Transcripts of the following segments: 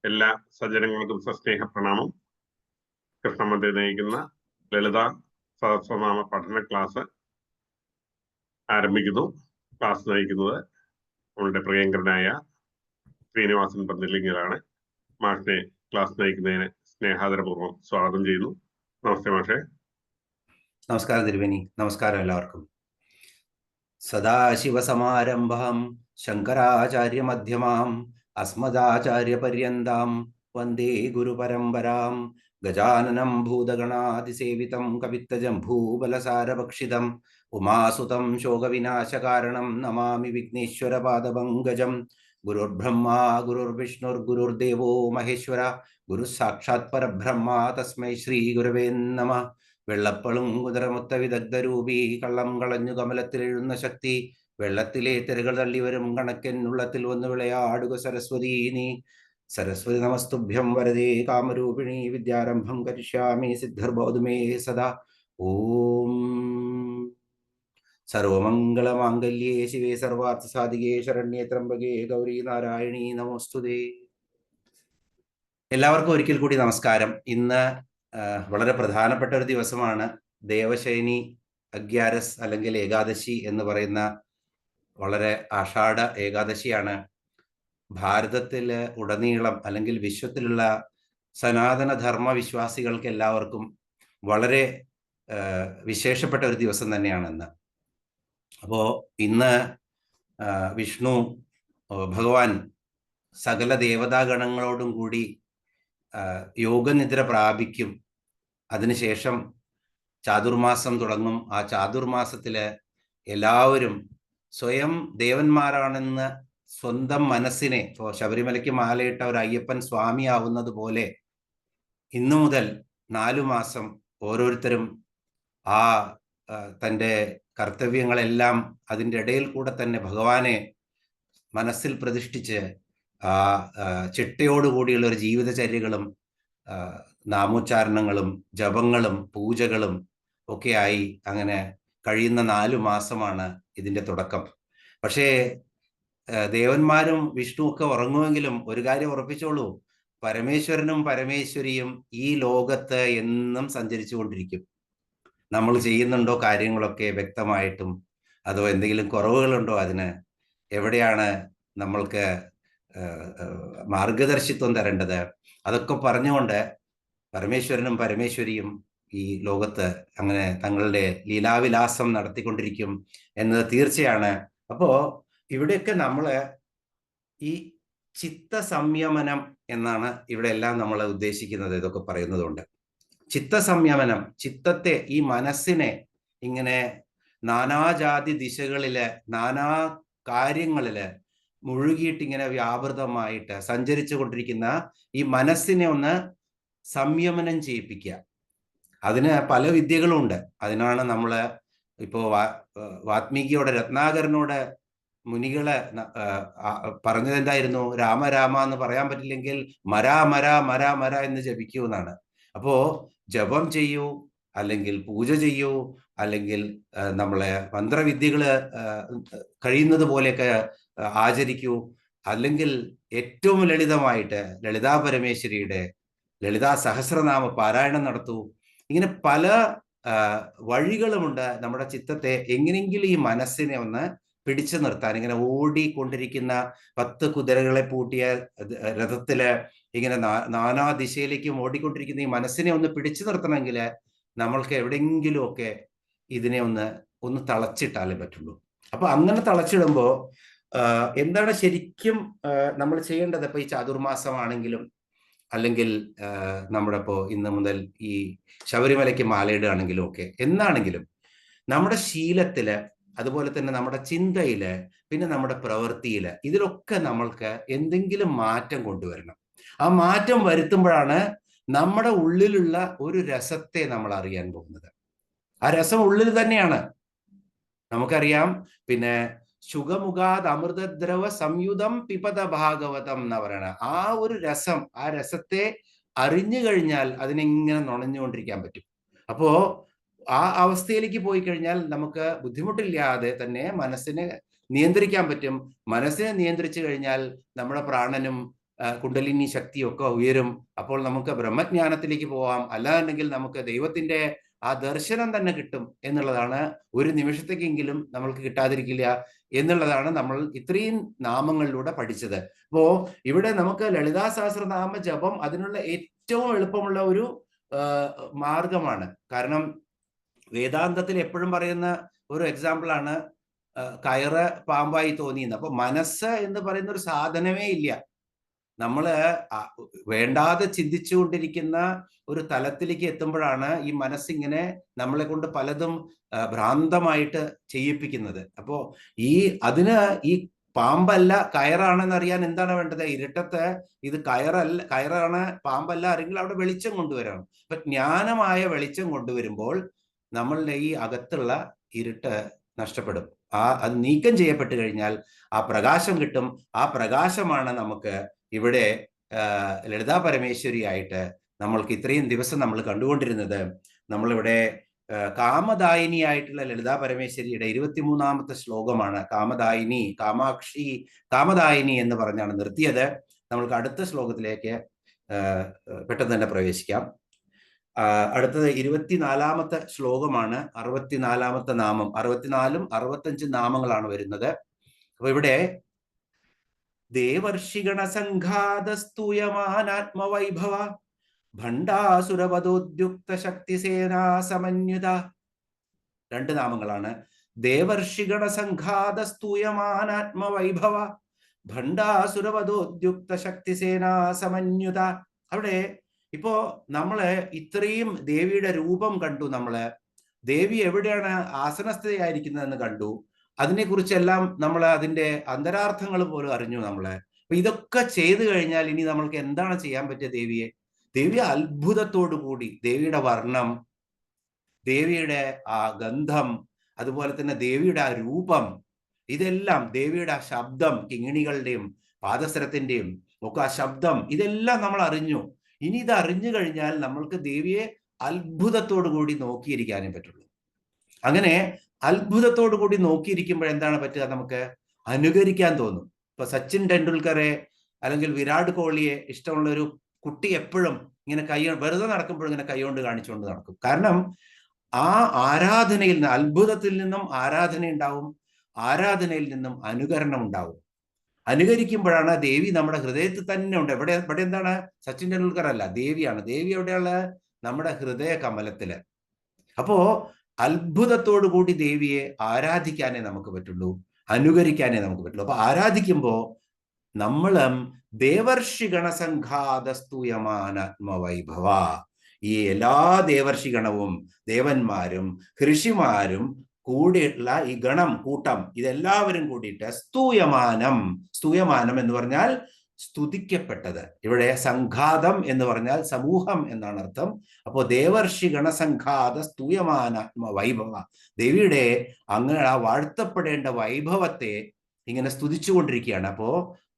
എല്ലാ സജ്ജനങ്ങൾക്കും സസ്നേഹ പ്രണാമം. കൃഷ്ണമന്ത്രി നയിക്കുന്ന ലളിത സഹസ്രനാമ പഠന ക്ലാസ് ആരംഭിക്കുന്നു. ക്ലാസ് നയിക്കുന്നത് നമ്മളുടെ പ്രിയങ്കരനായ ശ്രീനിവാസൻ പന്തലിങ്ങലാണ്. മാഷിനെ ക്ലാസ് നയിക്കുന്നതിന് സ്നേഹാദരപൂർവ്വം സ്വാഗതം ചെയ്യുന്നു. നമസ്തേ മാഷെ. നമസ്കാരം തിരുവേനി. നമസ്കാരം എല്ലാവർക്കും. സദാശിവസമാരംഭാം ശങ്കരാചാര്യമധ്യമാം അസ്മദാചാര്യപര്യന്താം വന്ദേ ഗുരുപരമ്പരാം. ഗജാനനം ഭൂതഗണാതിസേവിതം കവിത്തജംഭൂബലസാരഭക്ഷിതം ഉമാസുതം ശോകവിനാശകാരണം നമാമി വിഘ്നേശ്വരപാദപങ്കജം. ഗുരുർബ്രഹ്മാ ഗുരുർവിഷ്ണുർഗുരുർദേവോ മഹേശ്വര ഗുരു സാക്ഷാത് പരബ്രഹ്മ തസ്മൈ ശ്രീ ഗുരവേ നമഃ. വെള്ളപ്പളും കുതിരമൊത്ത വിദഗ്ധരൂപി കള്ളം കളഞ്ഞു കമലത്തിലെഴുന്ന ശക്തി വെള്ളത്തിലെ തിരകൾ തള്ളിവരും കണക്കൻ ഉള്ളത്തിൽ വന്ന് വിളയാടുക സരസ്വതി നീ. സരസ്വതി നമസ്തുഭ്യം വരദേ കാമരൂപിണി വിദ്യാരംഭം കരിഷ്യാമി സിദ്ധിർബോധുമേ സദാ. ഓം സർവമംഗളമാംഗല്യേ ശിവേ സർവാർത്ഥസാധികേ ശരണ്യേ ത്രംബകേ ഗൗരി നാരായണീ നമോസ്തുതേ. എല്ലാവർക്കും ഒരിക്കൽ കൂടി നമസ്കാരം. ഇന്ന് വളരെ പ്രധാനപ്പെട്ട ഒരു ദിവസമാണ്. ദേവശയനി അഗ്യാരസ് അല്ലെങ്കിൽ ഏകാദശി എന്ന് പറയുന്ന വളരെ ആഷാഢ ഏകാദശിയാണ്. ഭാരതത്തിൽ ഉടനീളം അല്ലെങ്കിൽ വിശ്വത്തിലുള്ള സനാതന ധർമ്മ വിശ്വാസികൾക്ക് എല്ലാവർക്കും വളരെ വിശേഷപ്പെട്ട ഒരു ദിവസം തന്നെയാണെന്ന്. അപ്പോൾ ഇന്ന് വിഷ്ണു ഭഗവാൻ സകല ദേവതാഗണങ്ങളോടും കൂടി യോഗനിദ്ര പ്രാപിക്കും. അതിനുശേഷം ചാതുർമാസം തുടങ്ങും. ആ ചാതുർമാസത്തില് എല്ലാവരും സ്വയം ദേവന്മാരാണെന്ന് സ്വന്തം മനസ്സിനെ, ഇപ്പോൾ ശബരിമലയ്ക്ക് മാലയിട്ട ഒരു അയ്യപ്പൻ സ്വാമിയാവുന്നത് പോലെ ഇന്നു മുതൽ 4 മാസം ഓരോരുത്തരും ആ തൻ്റെ കർത്തവ്യങ്ങളെല്ലാം അതിൻ്റെ ഇടയിൽ കൂടെ തന്നെ ഭഗവാനെ മനസ്സിൽ പ്രതിഷ്ഠിച്ച് ആ ചിട്ടയോടുകൂടിയുള്ള ഒരു ജീവിതചര്യകളും നാമോച്ചാരണങ്ങളും ജപങ്ങളും പൂജകളും ഒക്കെ ആയി അങ്ങനെ കഴിയുന്ന 4 മാസമാണ് ഇതിൻ്റെ തുടക്കം. പക്ഷേ ദേവന്മാരും വിഷ്ണു ഒക്കെ ഉറങ്ങുമെങ്കിലും ഒരു കാര്യം ഉറപ്പിച്ചോളൂ, പരമേശ്വരനും പരമേശ്വരിയും ഈ ലോകത്ത് എന്നും സഞ്ചരിച്ചു കൊണ്ടിരിക്കും. നമ്മൾ ചെയ്യുന്നുണ്ടോ കാര്യങ്ങളൊക്കെ വ്യക്തമായിട്ടും, അതോ എന്തെങ്കിലും കുറവുകളുണ്ടോ, അതിന് എവിടെയാണ് നമ്മൾക്ക് മാർഗദർശിത്വം തരേണ്ടത്, അതൊക്കെ പറഞ്ഞുകൊണ്ട് പരമേശ്വരനും പരമേശ്വരിയും ഈ ലോകത്ത് അങ്ങനെ തങ്ങളുടെ ലീലാവിലാസം നടത്തിക്കൊണ്ടിരിക്കും എന്നത് തീർച്ചയാണ്. അപ്പോൾ ഇവിടെയൊക്കെ നമ്മൾ ഈ ചിത്ത സംയമനം എന്നാണ് ഇവിടെ എല്ലാം നമ്മൾ ഉദ്ദേശിക്കുന്നത്. ഇതൊക്കെ പറയുന്നതുകൊണ്ട് ചിത്ത സംയമനം, ചിത്തത്തെ, ഈ മനസ്സിനെ ഇങ്ങനെ നാനാജാതി ദിശകളില് നാനാ കാര്യങ്ങളില് മുഴുകിയിട്ടിങ്ങനെ വ്യാപൃതമായിട്ട് സഞ്ചരിച്ചു കൊണ്ടിരിക്കുന്ന ഈ മനസ്സിനെ ഒന്ന് സംയമനം ചെയ്യിപ്പിക്കുക. അതിന് പല വിദ്യകളുണ്ട്. അതിനാണ് നമ്മൾ ഇപ്പോൾ വാത്മീകിയോട്, രത്നാകരനോട് മുനികളെ പറഞ്ഞത് എന്തായിരുന്നു? രാമ രാമ എന്ന് പറയാൻ പറ്റില്ലെങ്കിൽ മരാ മരാ മരാ മര എന്ന് ജപിക്കൂ എന്നാണ്. അപ്പോ ജപം ചെയ്യൂ, അല്ലെങ്കിൽ പൂജ ചെയ്യൂ, അല്ലെങ്കിൽ നമ്മളെ മന്ത്രവിദ്യകള് കഴിയുന്നത് പോലെയൊക്കെ ആചരിക്കൂ, അല്ലെങ്കിൽ ഏറ്റവും ലളിതമായിട്ട് ലളിതാ പരമേശ്വരിയുടെ ലളിതാ സഹസ്രനാമ പാരായണം നടത്തൂ. ഇങ്ങനെ പല വഴികളുമുണ്ട് നമ്മുടെ ചിത്തത്തെ എങ്ങനെയെങ്കിലും ഈ മനസ്സിനെ ഒന്ന് പിടിച്ചു നിർത്താൻ. ഇങ്ങനെ ഓടിക്കൊണ്ടിരിക്കുന്ന 10 കുതിരകളെ പൂട്ടിയ രഥത്തില് ഇങ്ങനെ നാനാ ദിശയിലേക്കും ഓടിക്കൊണ്ടിരിക്കുന്ന ഈ മനസ്സിനെ ഒന്ന് പിടിച്ചു നിർത്തണമെങ്കിൽ നമ്മൾക്ക് എവിടെയെങ്കിലും ഒക്കെ ഇതിനെ ഒന്ന് തളച്ചിട്ടാലേ പറ്റുള്ളൂ. അപ്പൊ അങ്ങനെ തളച്ചിടുമ്പോ എന്താണ് ശരിക്കും നമ്മൾ ചെയ്യേണ്ടത്? ഇപ്പൊ ഈ ചാതുർമാസമാണെങ്കിലും, അല്ലെങ്കിൽ നമ്മുടെ ഇപ്പോൾ ഇന്ന് മുതൽ ഈ ശബരിമലയ്ക്ക് മാലയിടുകയാണെങ്കിലും ഒക്കെ, എന്നാണെങ്കിലും നമ്മുടെ ശീലത്തില്, അതുപോലെ തന്നെ നമ്മുടെ ചിന്തയില്, പിന്നെ നമ്മുടെ പ്രവൃത്തിയില്, ഇതിലൊക്കെ നമ്മൾക്ക് എന്തെങ്കിലും മാറ്റം കൊണ്ടുവരണം. ആ മാറ്റം വരുത്തുമ്പോഴാണ് നമ്മുടെ ഉള്ളിലുള്ള ഒരു രസത്തെ നമ്മൾ അറിയാൻ പോകുന്നത്. ആ രസം ഉള്ളിൽ തന്നെയാണ്. നമുക്കറിയാം, പിന്നെ ശുഖമുഖാത് അമൃതദ്രവ സംയുതം പിപത ഭാഗവതം എന്ന് പറയണ ആ ഒരു രസം, ആ രസത്തെ അറിഞ്ഞു കഴിഞ്ഞാൽ അതിനെങ്ങനെ നുണഞ്ഞുകൊണ്ടിരിക്കാൻ പറ്റും. അപ്പോ ആ അവസ്ഥയിലേക്ക് പോയി കഴിഞ്ഞാൽ നമുക്ക് ബുദ്ധിമുട്ടില്ലാതെ തന്നെ മനസ്സിനെ നിയന്ത്രിക്കാൻ പറ്റും. മനസ്സിനെ നിയന്ത്രിച്ചു കഴിഞ്ഞാൽ നമ്മുടെ പ്രാണനും കുണ്ടലിനി ശക്തിയൊക്കെ ഉയരും. അപ്പോൾ നമുക്ക് ബ്രഹ്മജ്ഞാനത്തിലേക്ക് പോവാം. അല്ലാന്നുണ്ടെങ്കിൽ നമുക്ക് ദൈവത്തിന്റെ ആ ദർശനം തന്നെ കിട്ടും എന്നുള്ളതാണ്. ഒരു നിമിഷത്തേക്കെങ്കിലും നമ്മൾക്ക് കിട്ടാതിരിക്കില്ല എന്നുള്ളതാണ് നമ്മൾ ഇത്രയും നാമങ്ങളിലൂടെ പഠിച്ചത്. അപ്പോ ഇവിടെ നമുക്ക് ലളിതാ സഹസ്രനാമ ജപം അതിനുള്ള ഏറ്റവും എളുപ്പമുള്ള ഒരു മാർഗമാണ്. കാരണം വേദാന്തത്തിൽ എപ്പോഴും പറയുന്ന ഒരു എക്സാമ്പിൾ ആണ് കയറ് പാമ്പായി തോന്നിയെന്ന്. അപ്പൊ മനസ്സ് എന്ന് പറയുന്ന ഒരു സാധനമേ ഇല്ല. നമ്മള് വേണ്ടാതെ ചിന്തിച്ചുകൊണ്ടിരിക്കുന്ന ഒരു തലത്തിലേക്ക് എത്തുമ്പോഴാണ് ഈ മനസ്സിങ്ങനെ നമ്മളെ കൊണ്ട് പലതും ഭ്രാന്തമായിട്ട് ചെയ്യിപ്പിക്കുന്നത്. അപ്പോ അതിന് ഈ പാമ്പല്ല കയറാണെന്ന് അറിയാൻ എന്താണ് വേണ്ടത്? ഇരുട്ടത്ത് ഇത് കയറാണ് പാമ്പല്ല അറിയെങ്കിൽ അവിടെ വെളിച്ചം കൊണ്ടുവരണം. അപ്പൊ ജ്ഞാനമായ വെളിച്ചം കൊണ്ടുവരുമ്പോൾ നമ്മളുടെ ഈ അകത്തുള്ള ഇരുട്ട് നഷ്ടപ്പെടും. അത് നീക്കം ചെയ്യപ്പെട്ട് കഴിഞ്ഞാൽ ആ പ്രകാശം കിട്ടും. ആ പ്രകാശമാണ് നമുക്ക് ഇവിടെ ലളിതാ പരമേശ്വരിയായിട്ട് നമ്മൾക്ക് ഇത്രയും ദിവസം നമ്മൾ കണ്ടുകൊണ്ടിരുന്നത്. നമ്മളിവിടെ കാമദായിനിയായിട്ടുള്ള ലളിതാ പരമേശ്വരിയുടെ 23ാമത്തെ ശ്ലോകമാണ് കാമദായിനി, കാമാക്ഷി, കാമദായിനി എന്ന് പറഞ്ഞാണ് നിർത്തിയത്. നമ്മൾക്ക് അടുത്ത ശ്ലോകത്തിലേക്ക് പെട്ടെന്ന് തന്നെ പ്രവേശിക്കാം. അടുത്തത് 24ാമത്തെ ശ്ലോകമാണ്. 64ാമത്തെ നാമം. 64ഉം 65 നാമങ്ങളാണ് വരുന്നത്. അപ്പൊ ഇവിടെ ദേവർഷിഗണ സംഘാതസ്തൂയമാനാത്മവൈഭവ ഭണ്ഡാസുരവധോദ്യുക്ത ശക്തിസേനാ സമന്യുത. 2 നാമങ്ങളാണ്. ദേവർഷിഗണ സംഘാതസ്തൂയമാനാത്മവൈഭവ ഭണ്ഡാസുരവധോദ്യുക്ത ശക്തിസേനാ സമന്യുത. അവിടെ ഇപ്പോ നമ്മള് ഇത്രയും ദേവിയുടെ രൂപം കണ്ടു. നമ്മള് ദേവി എവിടെയാണ് ആസനസ്ഥയായിരിക്കുന്നതെന്ന് കണ്ടു. അതിനെക്കുറിച്ചെല്ലാം നമ്മൾ അതിന്റെ അന്തരാർത്ഥങ്ങൾ പോലും അറിഞ്ഞു നമ്മള്. അപ്പൊ ഇതൊക്കെ ചെയ്തു കഴിഞ്ഞാൽ ഇനി നമ്മൾക്ക് എന്താണ് ചെയ്യാൻ പറ്റിയ? ദേവി അത്ഭുതത്തോടു കൂടി ദേവിയുടെ വർണ്ണം, ദേവിയുടെ ആ ഗന്ധം, അതുപോലെ തന്നെ ദേവിയുടെ ആ രൂപം, ഇതെല്ലാം ദേവിയുടെ ആ ശബ്ദം, കിങ്ങിണികളുടെയും പാദസരത്തിന്റെയും ഒക്കെ ആ ശബ്ദം, ഇതെല്ലാം നമ്മൾ അറിഞ്ഞു. ഇനി ഇത് അറിഞ്ഞു കഴിഞ്ഞാൽ നമ്മൾക്ക് ദേവിയെ അത്ഭുതത്തോടു കൂടി നോക്കിയിരിക്കാനേ പറ്റുള്ളൂ. അങ്ങനെ അത്ഭുതത്തോടു കൂടി നോക്കിയിരിക്കുമ്പോൾ എന്താണ് പറ്റുക? നമുക്ക് അനുകരിക്കാൻ തോന്നും. ഇപ്പൊ സച്ചിൻ ടെണ്ടുൽക്കറെ അല്ലെങ്കിൽ വിരാട് കോഹ്ലിയെ ഇഷ്ടമുള്ള ഒരു കുട്ടി എപ്പോഴും ഇങ്ങനെ വെറുതെ നടക്കുമ്പോഴും ഇങ്ങനെ കൈകൊണ്ട് കാണിച്ചുകൊണ്ട് നടക്കും. കാരണം ആ ആരാധനയിൽ നിന്ന്, അത്ഭുതത്തിൽ നിന്നും ആരാധന ഉണ്ടാവും, ആരാധനയിൽ നിന്നും അനുകരണം ഉണ്ടാവും. അനുകരിക്കുമ്പോഴാണ് ദേവി നമ്മുടെ ഹൃദയത്തിൽ തന്നെ ഉണ്ട്. ഇവിടെ എന്താണ്? സച്ചിൻ ടെണ്ടുൽക്കർ അല്ല, ദേവിയാണ്. ദേവി എവിടെയുള്ള? നമ്മുടെ ഹൃദയ കമലത്തില്. അപ്പോ അത്ഭുതത്തോടു കൂടി ദേവിയെ ആരാധിക്കാനേ നമുക്ക് പറ്റുള്ളൂ, അനുകരിക്കാനേ നമുക്ക് പറ്റുള്ളൂ. അപ്പൊ ആരാധിക്കുമ്പോ നമ്മളും ദേവർഷിഗണ സംഘാതസ്തൂയമാനാത്മവൈഭവ, ഈ എല്ലാ ദേവർഷിഗണവും ദേവന്മാരും ഋഷിമാരും കൂടിയിട്ടുള്ള ഈ ഗണം, കൂട്ടം, ഇതെല്ലാവരും കൂടിയിട്ട് സ്തൂയമാനം എന്ന് പറഞ്ഞാൽ സ്തുതിക്കപ്പെട്ടത്. ഇവിടെ സംഘാതം എന്ന് പറഞ്ഞാൽ സമൂഹം എന്നാണ് അർത്ഥം. അപ്പോ ദേവർഷി ഗണസംഘാത സ്തൂയമാനാത്മ വൈഭവ, ദേവിയുടെ അങ്ങനെ ആ വാഴ്ത്തപ്പെടേണ്ട വൈഭവത്തെ ഇങ്ങനെ സ്തുതിച്ചുകൊണ്ടിരിക്കുകയാണ്. അപ്പോ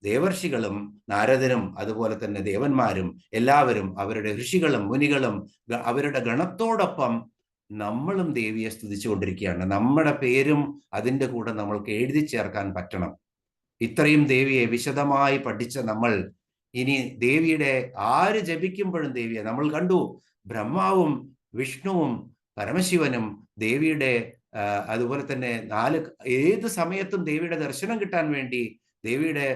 ദേവർഷികളും നാരദനും അതുപോലെ തന്നെ ദേവന്മാരും എല്ലാവരും അവരുടെ ഋഷികളും മുനികളും അവരുടെ ഗണത്തോടൊപ്പം നമ്മളും ദേവിയെ സ്തുതിച്ചുകൊണ്ടിരിക്കുകയാണ്. നമ്മുടെ പേരും അതിൻ്റെ കൂടെ നമ്മൾക്ക് എഴുതി ചേർക്കാൻ പറ്റണം. ഇത്രയും ദേവിയെ വിശദമായി പഠിച്ച നമ്മൾ ഇനി ദേവിയുടെ ആര് ജപിക്കുമ്പോഴും ദേവിയെ നമ്മൾ കണ്ടു. ബ്രഹ്മാവും വിഷ്ണുവും പരമശിവനും ദേവിയുടെ അതുപോലെ തന്നെ ഏത് സമയത്തും ദേവിയുടെ ദർശനം കിട്ടാൻ വേണ്ടി ദേവിയുടെ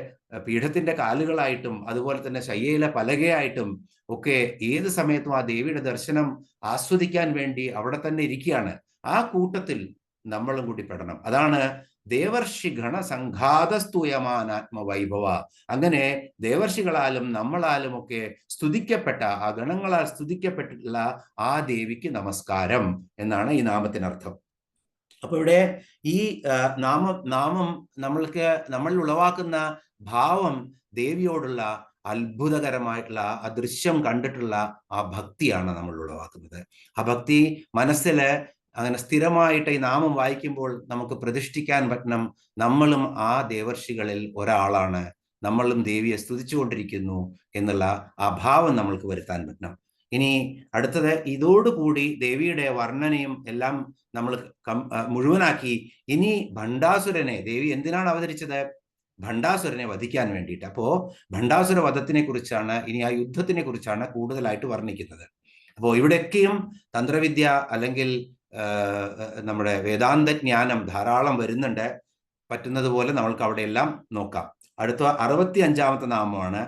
പീഠത്തിന്റെ കാലുകളായിട്ടും അതുപോലെ തന്നെ ശയ്യയിലെ പലകയായിട്ടും ഒക്കെ ഏത് സമയത്തും ആ ദേവിയുടെ ദർശനം ആസ്വദിക്കാൻ വേണ്ടി അവിടെ തന്നെ ഇരിക്കുകയാണ്. ആ കൂട്ടത്തിൽ നമ്മളും കൂടി പെടണം. അതാണ് ദേവർഷി ഗണ സംഘാതസ്തൂയമാനാത്മ വൈഭവ. അങ്ങനെ ദേവർഷികളാലും നമ്മളാലും ഒക്കെ സ്തുതിക്കപ്പെട്ട ആ ഗണങ്ങളാൽ സ്തുതിക്കപ്പെട്ടിട്ടുള്ള ആ ദേവിക്ക് നമസ്കാരം എന്നാണ് ഈ നാമത്തിനർത്ഥം. അപ്പൊ ഇവിടെ ഈ നാമം നമ്മളിൽ ഉളവാക്കുന്ന ഭാവം ദേവിയോടുള്ള അത്ഭുതകരമായിട്ടുള്ള ആ ദൃശ്യം കണ്ടിട്ടുള്ള ആ ഭക്തിയാണ് നമ്മൾ ഉളവാക്കുന്നത്. ആ ഭക്തി മനസ്സില് അങ്ങനെ സ്ഥിരമായിട്ട് ഈ നാമം വായിക്കുമ്പോൾ നമുക്ക് പ്രതിഷ്ഠിക്കാൻ പറ്റണം. നമ്മളും ആ ദേവർഷികളിൽ ഒരാളാണ്, നമ്മളും ദേവിയെ സ്തുതിച്ചുകൊണ്ടിരിക്കുന്നു എന്നുള്ള ആ ഭാവം നമ്മൾക്ക് വരുത്താൻ പറ്റണം. ഇനി അടുത്തത്, ഇതോടുകൂടി ദേവിയുടെ വർണ്ണനയും എല്ലാം നമ്മൾ മുഴുവനാക്കി. ഇനി ഭണ്ഡാസുരനെ ദേവി എന്തിനാണ് അവതരിച്ചത്? ഭണ്ഡാസുരനെ വധിക്കാൻ വേണ്ടിയിട്ട്. അപ്പോ ഭണ്ഡാസുര വധത്തിനെ കുറിച്ചാണ്, ഇനി ആ യുദ്ധത്തിനെ കുറിച്ചാണ് കൂടുതലായിട്ട് വർണ്ണിക്കുന്നത്. അപ്പോൾ ഇവിടെയൊക്കെയും തന്ത്രവിദ്യ അല്ലെങ്കിൽ നമ്മുടെ വേദാന്ത ജ്ഞാനം ധാരാളം വരുന്നുണ്ട്. പറ്റുന്നത് പോലെ നമ്മൾക്ക് അവിടെയെല്ലാം നോക്കാം. അടുത്ത 65-ാമത്തെ നാമമാണ്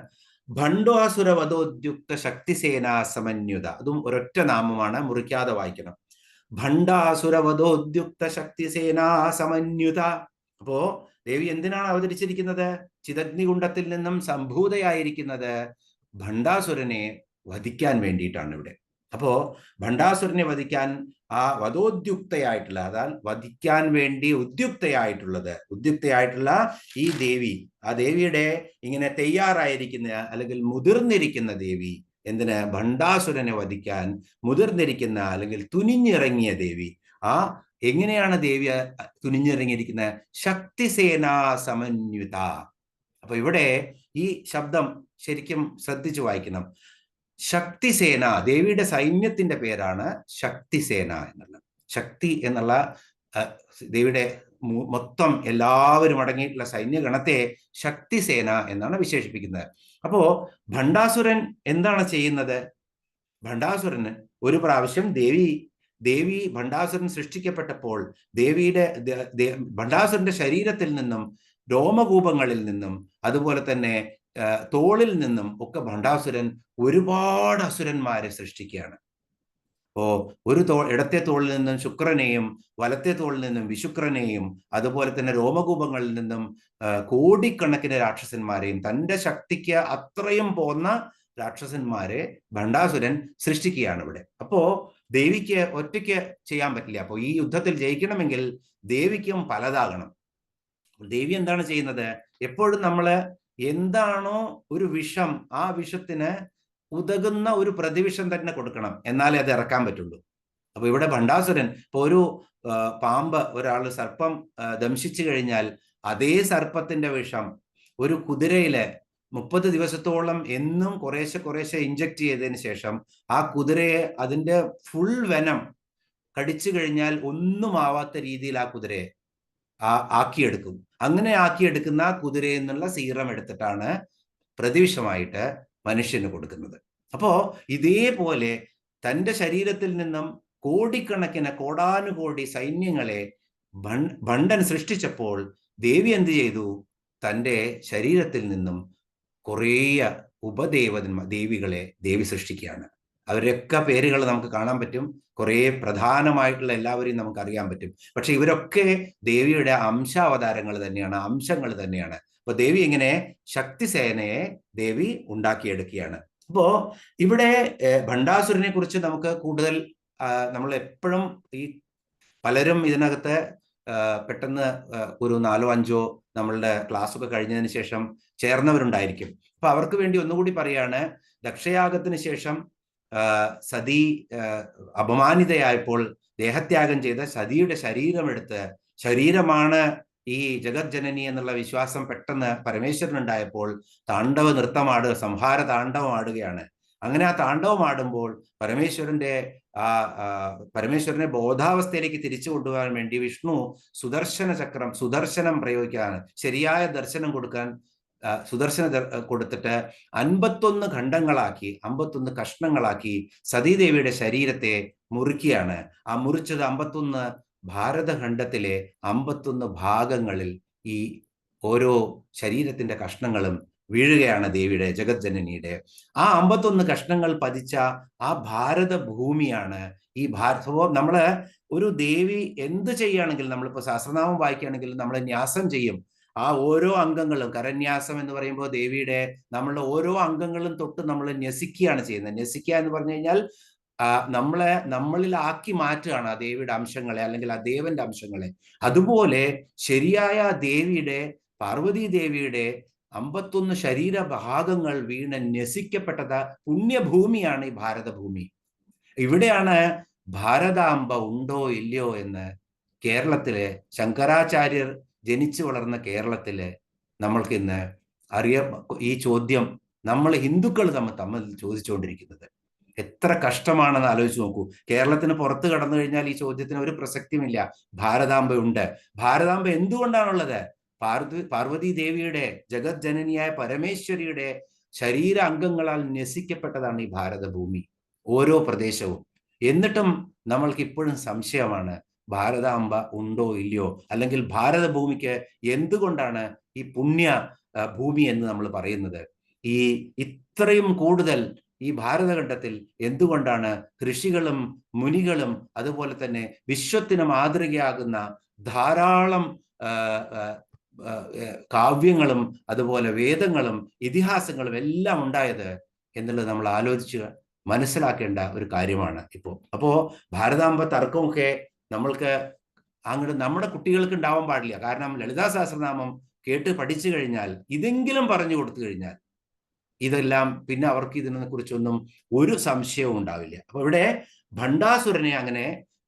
ഭണ്ഡാസുര വധോദ്യുക്ത ശക്തിസേനാ സമന്യുത. അതും ഒരൊറ്റ നാമമാണ്, മുറിക്കാതെ വായിക്കണം. ഭണ്ഡാസുര വധോദ്യുക്ത ശക്തിസേനാ സമന്യുത. അപ്പോ ദേവി എന്തിനാണ് അവതരിച്ചിരിക്കുന്നത്? ചിദഗ്നികുണ്ഡത്തിൽ നിന്നും സംഭൂതയായിരിക്കുന്നത് ഭണ്ഡാസുരനെ വധിക്കാൻ വേണ്ടിയിട്ടാണ് ഇവിടെ. അപ്പോ ഭണ്ഡാസുരനെ വധിക്കാൻ ആ വധോദ്യുക്തയായിട്ടുള്ള, അതാൽ വധിക്കാൻ വേണ്ടി ഉദ്യുക്തയായിട്ടുള്ള ഈ ദേവി, ആ ദേവിയുടെ ഇങ്ങനെ തയ്യാറായിരിക്കുന്ന അല്ലെങ്കിൽ മുതിർന്നിരിക്കുന്ന ദേവി, എന്തിന്? ഭണ്ഡാസുരനെ വധിക്കാൻ മുതിർന്നിരിക്കുന്ന അല്ലെങ്കിൽ തുനിഞ്ഞിറങ്ങിയ ദേവി. ആ എങ്ങനെയാണ് ദേവി തുനിഞ്ഞിറങ്ങിയിരിക്കുന്നത്? ശക്തിസേനാ സമന്വിത. അപ്പൊ ഇവിടെ ഈ ശബ്ദം ശരിക്കും ശ്രദ്ധിച്ചു വായിക്കണം. ശക്തിസേന, ദേവിയുടെ സൈന്യത്തിന്റെ പേരാണ് ശക്തിസേന എന്നുള്ളത്. ശക്തി എന്നുള്ള ദേവിയുടെ മൊത്തം എല്ലാവരും അടങ്ങിയിട്ടുള്ള സൈന്യഗണത്തെ ശക്തിസേന എന്നാണ് വിശേഷിപ്പിക്കുന്നത്. അപ്പോ ഭണ്ഡാസുരൻ എന്താണ് ചെയ്യുന്നത്? ഭണ്ഡാസുരന് ഒരു പ്രാവശ്യം ദേവി ഭണ്ഡാസുരൻ സൃഷ്ടിക്കപ്പെട്ടപ്പോൾ ഭണ്ഡാസുരന്റെ ശരീരത്തിൽ നിന്നും രോമകൂപങ്ങളിൽ നിന്നും അതുപോലെ തന്നെ തോളിൽ നിന്നും ഒക്കെ ഭണ്ഡാസുരൻ ഒരുപാട് അസുരന്മാരെ സൃഷ്ടിക്കുകയാണ്. അപ്പോ ഇടത്തെ തോളിൽ നിന്നും ശുക്രനെയും വലത്തെ തോളിൽ നിന്നും വിശുക്രനെയും അതുപോലെ തന്നെ രോമകൂപങ്ങളിൽ നിന്നും കോടിക്കണക്കിന് രാക്ഷസന്മാരെയും, തന്റെ ശക്തിക്ക് അത്രയും പോന്ന രാക്ഷസന്മാരെ ഭണ്ഡാസുരൻ സൃഷ്ടിക്കുകയാണ് ഇവിടെ. അപ്പോ ദേവിക്ക് ഒറ്റയ്ക്ക് ചെയ്യാൻ പറ്റില്ല. അപ്പോൾ ഈ യുദ്ധത്തിൽ ജയിക്കണമെങ്കിൽ ദേവിക്കും പലതാകണം. ദേവി എന്താണ് ചെയ്യുന്നത്? എപ്പോഴും നമ്മൾ എന്താണോ ഒരു വിഷം, ആ വിഷത്തിന് ഉതകുന്ന ഒരു പ്രതിവിഷം തന്നെ കൊടുക്കണം, എന്നാലേ അത് ഇറക്കാൻ പറ്റുള്ളൂ. അപ്പൊ ഇവിടെ ഭണ്ഡാസുരൻ, ഇപ്പൊ ഒരു പാമ്പ്, സർപ്പം ദംശിച്ചു കഴിഞ്ഞാൽ അതേ സർപ്പത്തിന്റെ വിഷം ഒരു കുതിരയില് 30 ദിവസത്തോളം എന്നും കുറേശ്ശെ ഇഞ്ചക്ട് ചെയ്തതിന് ശേഷം ആ കുതിരയെ അതിന്റെ ഫുൾ വെനം കടിച്ചു കഴിഞ്ഞാൽ ഒന്നും ആവാത്ത രീതിയിൽ ആ കുതിരയെ ആക്കിയെടുക്കും. അങ്ങനെ ആക്കിയെടുക്കുന്ന കുതിരയിൽ നിന്നുള്ള സീറം എടുത്തിട്ടാണ് പ്രതിവിഷമായിട്ട് മനുഷ്യന് കൊടുക്കുന്നത്. അപ്പോ ഇതേപോലെ തന്റെ ശരീരത്തിൽ നിന്നും കോടാനുകോടി സൈന്യങ്ങളെ ഭണ്ഡൻ സൃഷ്ടിച്ചപ്പോൾ ദേവി എന്ത് ചെയ്തു? തന്റെ ശരീരത്തിൽ നിന്നും കുറേ ദേവികളെ ദേവി സൃഷ്ടിക്കുകയാണ്. അവരൊക്കെ പേരുകൾ നമുക്ക് കാണാൻ പറ്റും. കുറേ പ്രധാനമായിട്ടുള്ള എല്ലാവരെയും നമുക്ക് അറിയാൻ പറ്റും. പക്ഷെ ഇവരൊക്കെ ദേവിയുടെ അംശാവതാരങ്ങൾ തന്നെയാണ്, അംശങ്ങൾ തന്നെയാണ്. അപ്പൊ ദേവി ഇങ്ങനെ ശക്തിസേനയെ ദേവി ഉണ്ടാക്കിയെടുക്കുകയാണ്. അപ്പോ ഇവിടെ ഭണ്ഡാസുരനെ കുറിച്ച് നമുക്ക് കൂടുതൽ, നമ്മൾ എപ്പോഴും പലരും ഇതിനകത്ത് പെട്ടെന്ന് ഒരു 4-5 നമ്മളുടെ ക്ലാസ്സൊക്കെ കഴിഞ്ഞതിന് ശേഷം ചേർന്നവരുണ്ടായിരിക്കും. അപ്പൊ അവർക്ക് വേണ്ടി ഒന്നുകൂടി പറയാണ്, ദക്ഷയാഗത്തിന് ശേഷം സതി അപമാനിതയായപ്പോൾ ദേഹത്യാഗം ചെയ്ത സതിയുടെ ശരീരമാണ് ഈ ജഗജ്ജനനി എന്നുള്ള വിശ്വാസം പെട്ടെന്ന് പരമേശ്വരനുണ്ടായപ്പോൾ സംഹാര താണ്ഡവം ആടുകയാണ്. അങ്ങനെ ആ താണ്ഡവം ആടുമ്പോൾ പരമേശ്വരനെ ബോധാവസ്ഥയിലേക്ക് തിരിച്ചു കൊണ്ടുപോകാൻ വേണ്ടി വിഷ്ണു സുദർശനം പ്രയോഗിക്കുകയാണ്. ശരിയായ ദർശനം കൊടുക്കാൻ കൊടുത്തിട്ട് 51 ഖണ്ഡങ്ങളാക്കി 51 കഷ്ണങ്ങളാക്കി സതീദേവിയുടെ ശരീരത്തെ മുറിക്കുകയാണ്. ആ മുറിച്ചത് 51 ഭാരതഖണ്ഡത്തിലെ 51 ഭാഗങ്ങളിൽ ഈ ഓരോ ശരീരത്തിന്റെ കഷ്ണങ്ങളും വീഴുകയാണ് ദേവിയുടെ, ജഗജ്ജനനിയുടെ. ആ 51 കഷ്ണങ്ങൾ പതിച്ച ആ ഭാരത ഭൂമിയാണ് ഈ നമ്മള് ഒരു ദേവി എന്ത് ചെയ്യുകയാണെങ്കിലും, നമ്മളിപ്പോ സഹസ്രനാമം വായിക്കുകയാണെങ്കിൽ നമ്മൾ ന്യാസം ചെയ്യും. ആ ഓരോ അംഗങ്ങളും, കരന്യാസം എന്ന് പറയുമ്പോൾ ദേവിയുടെ നമ്മളുടെ ഓരോ അംഗങ്ങളും തൊട്ട് നമ്മൾ ന്യസിക്കുകയാണ് ചെയ്യുന്നത്. ന്യസിക്കുക എന്ന് പറഞ്ഞു കഴിഞ്ഞാൽ നമ്മളിലാക്കി മാറ്റുകയാണ് ആ ദേവിയുടെ അംശങ്ങളെ അല്ലെങ്കിൽ ആ ദേവന്റെ അംശങ്ങളെ. അതുപോലെ ശരിയായ പാർവതി ദേവിയുടെ 51 ശരീരഭാഗങ്ങൾ വീണ് ന്യസിക്കപ്പെട്ടത് പുണ്യഭൂമിയാണ് ഈ ഭാരതഭൂമി. ഇവിടെയാണ് ഭാരതാംബ ഉണ്ടോ ഇല്ലയോ എന്ന് കേരളത്തിലെ ശങ്കരാചാര്യർ ജനിച്ചു വളർന്ന കേരളത്തില് നമ്മൾക്ക് ഇന്ന് ഈ ചോദ്യം നമ്മൾ ഹിന്ദുക്കൾ തമ്മിൽ ചോദിച്ചുകൊണ്ടിരിക്കുന്നത്. എത്ര കഷ്ടമാണെന്ന് ആലോചിച്ച് നോക്കൂ. കേരളത്തിന് പുറത്ത് കടന്നു കഴിഞ്ഞാൽ ഈ ചോദ്യത്തിന് ഒരു പ്രസക്തിയുമില്ല. ഭാരതാംബ ഉണ്ട്. ഭാരതാംബ എന്തുകൊണ്ടാണുള്ളത്? പാർവതി ദേവിയുടെ ജഗത് ജനനിയായ പരമേശ്വരിയുടെ ശരീര അംഗങ്ങളാൽ ന്യസിക്കപ്പെട്ടതാണ് ഈ ഭാരതഭൂമി, ഓരോ പ്രദേശവും. എന്നിട്ടും നമ്മൾക്ക് ഇപ്പോഴും സംശയമാണ്, ഭാരതാംബ ഉണ്ടോ ഇല്ലയോ, അല്ലെങ്കിൽ ഭാരതഭൂമിക്ക് എന്തുകൊണ്ടാണ് ഈ പുണ്യ ഭൂമി എന്ന് നമ്മൾ പറയുന്നത്? ഈ ഇത്രയും കൂടുതൽ ഈ ഭാരതഖണ്ഡത്തിൽ എന്തുകൊണ്ടാണ് ഋഷികളും മുനികളും അതുപോലെ തന്നെ വിശ്വത്തിന് മാതൃകയാകുന്ന ധാരാളം കാവ്യങ്ങളും അതുപോലെ വേദങ്ങളും ഇതിഹാസങ്ങളും എല്ലാം ഉണ്ടായത് എന്നുള്ളത് നമ്മൾ ആലോചിച്ച് മനസ്സിലാക്കേണ്ട ഒരു കാര്യമാണ് ഇപ്പോൾ. അപ്പോ ഭാരതാംബ തർക്കമൊക്കെ നമ്മൾക്ക് അങ്ങോട്ട് നമ്മുടെ കുട്ടികൾക്ക് ഉണ്ടാവാൻ പാടില്ല. കാരണം ലളിതാ സഹസ്രനാമം കേട്ട് പഠിച്ചു കഴിഞ്ഞാൽ, ഇതെങ്കിലും പറഞ്ഞു കൊടുത്തു കഴിഞ്ഞാൽ ഇതെല്ലാം പിന്നെ അവർക്ക് ഇതിനെ കുറിച്ചൊന്നും ഒരു സംശയവും ഉണ്ടാവില്ല. അപ്പൊ ഇവിടെ ഭണ്ഡാസുരനെ അങ്ങനെ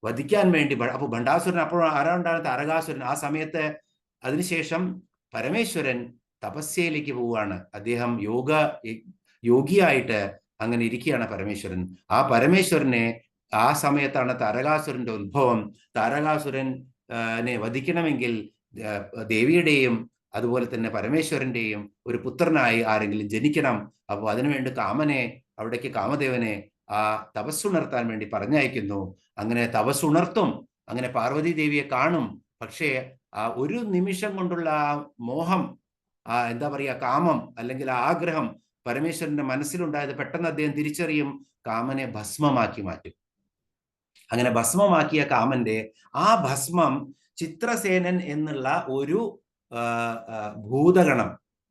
വധിക്കാൻ വേണ്ടി, അപ്പൊ ഭണ്ഡാസുരൻ അപ്പോൾ ആരാണ്ടാണ്? താരകാസുരൻ. ആ സമയത്ത് അതിനുശേഷം പരമേശ്വരൻ തപസ്യയിലേക്ക് പോവുകയാണ്. അദ്ദേഹം യോഗിയായിട്ട് അങ്ങനെ ഇരിക്കുകയാണ് പരമേശ്വരൻ. ആ പരമേശ്വരനെ ആ സമയത്താണ് താരകാസുരന്റെ ഉത്ഭവം. താരകാസുരനെ വധിക്കണമെങ്കിൽ ദേവിയുടെയും അതുപോലെ തന്നെ പരമേശ്വരന്റെയും ഒരു പുത്രനായി ആരെങ്കിലും ജനിക്കണം. അപ്പോൾ അതിനുവേണ്ടി കാമനെ, അവിടേക്ക് കാമദേവനെ ആ തപസ്സുണർത്താൻ വേണ്ടി പറഞ്ഞയക്കുന്നു. അങ്ങനെ തപസ്സുണർത്തും, അങ്ങനെ പാർവതി ദേവിയെ കാണും. പക്ഷേ ആ ഒരു നിമിഷം കൊണ്ടുള്ള ആ മോഹം, ആ എന്താ പറയുക, കാമം അല്ലെങ്കിൽ ആ ആഗ്രഹം പരമേശ്വരന്റെ മനസ്സിലുണ്ടായത് പെട്ടെന്ന് അദ്ദേഹം തിരിച്ചറിയും, കാമനെ ഭസ്മമാക്കി മാറ്റും. അങ്ങനെ ഭസ്മമാക്കിയ കാമന്റെ ആ ഭസ്മം ചിത്രസേനൻ എന്നുള്ള ഒരു ഭൂതഗണം,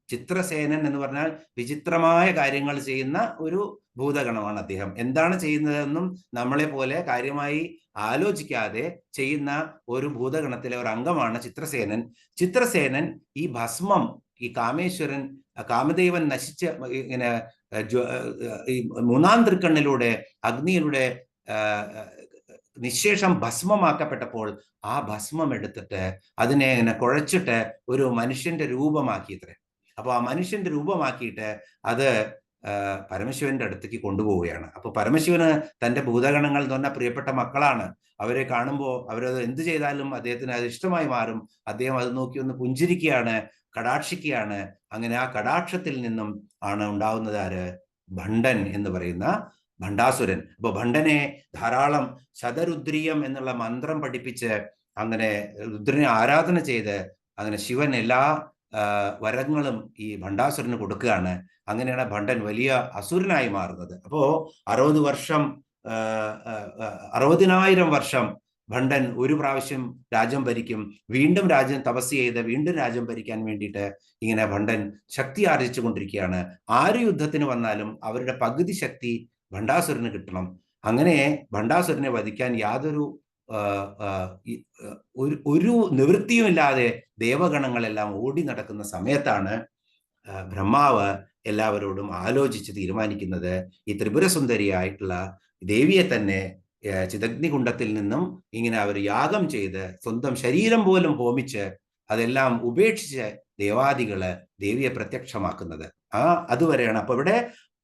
ചിത്രസേനൻ എന്ന് പറഞ്ഞാൽ വിചിത്രമായ കാര്യങ്ങൾ ചെയ്യുന്ന ഒരു ഭൂതഗണമാണ് അദ്ദേഹം. എന്താണ് ചെയ്യുന്നതെന്നും നമ്മളെ പോലെ കാര്യമായി ആലോചിക്കാതെ ചെയ്യുന്ന ഒരു ഭൂതഗണത്തിലെ ഒരു അംഗമാണ് ചിത്രസേനൻ. ചിത്രസേനൻ ഈ ഭസ്മം, ഈ കാമേശ്വരൻ, കാമദേവൻ നശിച്ച ഇങ്ങനെ ഈ മൂന്നാം തൃക്കണ്ണിലൂടെ അഗ്നിയിലൂടെ നിശേഷം ഭസ്മമാക്കപ്പെട്ടപ്പോൾ ആ ഭസ്മം എടുത്തിട്ട് അതിനെ ഇങ്ങനെ കുഴച്ചിട്ട് ഒരു മനുഷ്യന്റെ രൂപമാക്കിയത്രേ. അപ്പോൾ ആ മനുഷ്യന്റെ രൂപമാക്കിയിട്ട് അത് പരമശിവന്റെ അടുത്തേക്ക് കൊണ്ടുപോവുകയാണ്. അപ്പോൾ പരമശിവന് തൻ്റെ ഭൂതഗണങ്ങൾ എന്ന് പറഞ്ഞാൽ പ്രിയപ്പെട്ട മക്കളാണ്. അവരെ കാണുമ്പോൾ അവരത് എന്ത് ചെയ്താലും അദ്ദേഹത്തിന് അത് ഇഷ്ടമായി മാറും. അദ്ദേഹം അത് നോക്കി ഒന്ന് പുഞ്ചിരിക്കുകയാണ്, കടാക്ഷിക്കുകയാണ്. അങ്ങനെ ആ കടാക്ഷത്തിൽ നിന്നും ആണ് ഉണ്ടാവുന്നത് ആര്? ഭണ്ഡൻ എന്ന് പറയുന്ന ഭണ്ഡാസുരൻ. അപ്പോൾ ഭണ്ഡനെ ധാരാളം ശതരുദ്രീയം എന്നുള്ള മന്ത്രം പഠിപ്പിച്ച് അങ്ങനെ രുദ്രനെ ആരാധന ചെയ്ത് അങ്ങനെ ശിവൻ എല്ലാ വരങ്ങളും ഈ ഭണ്ഡാസുരന് കൊടുക്കുകയാണ്. അങ്ങനെയാണ് ഭണ്ഡൻ വലിയ അസുരനായി മാറുന്നത്. അപ്പോ 60 വർഷം 60,000 വർഷം ഭണ്ഡൻ ഒരു പ്രാവശ്യം രാജ്യം ഭരിക്കും. വീണ്ടും രാജ്യം തപസ് ചെയ്ത് വീണ്ടും രാജ്യം ഭരിക്കാൻ വേണ്ടിയിട്ട് ഇങ്ങനെ ഭണ്ഡൻ ശക്തി ആർജിച്ചു കൊണ്ടിരിക്കുകയാണ്. ആര് യുദ്ധത്തിന് വന്നാലും അവരുടെ പകുതി ശക്തി ഭണ്ഡാസുരന് കിട്ടണം. അങ്ങനെ ഭണ്ഡാസുരനെ വധിക്കാൻ യാതൊരു ഒരു നിവൃത്തിയുമില്ലാതെ ദേവഗണങ്ങളെല്ലാം ഓടി നടക്കുന്ന സമയത്താണ് ബ്രഹ്മാവ് എല്ലാവരോടും ആലോചിച്ച് തീരുമാനിക്കുന്നത് ഈ ത്രിപുരസുന്ദരിയായിട്ടുള്ള ദേവിയെ തന്നെ ചിദഗ്നികുണ്ഡത്തിൽ നിന്നും ഇങ്ങനെ അവർ യാഗം ചെയ്ത് സ്വന്തം ശരീരം പോലും ഹോമിച്ച് അതെല്ലാം ഉപേക്ഷിച്ച് ദേവാദികള് ദേവിയെ പ്രത്യക്ഷമാക്കുന്നത്. അതുവരെയാണ്. അപ്പൊ ഇവിടെ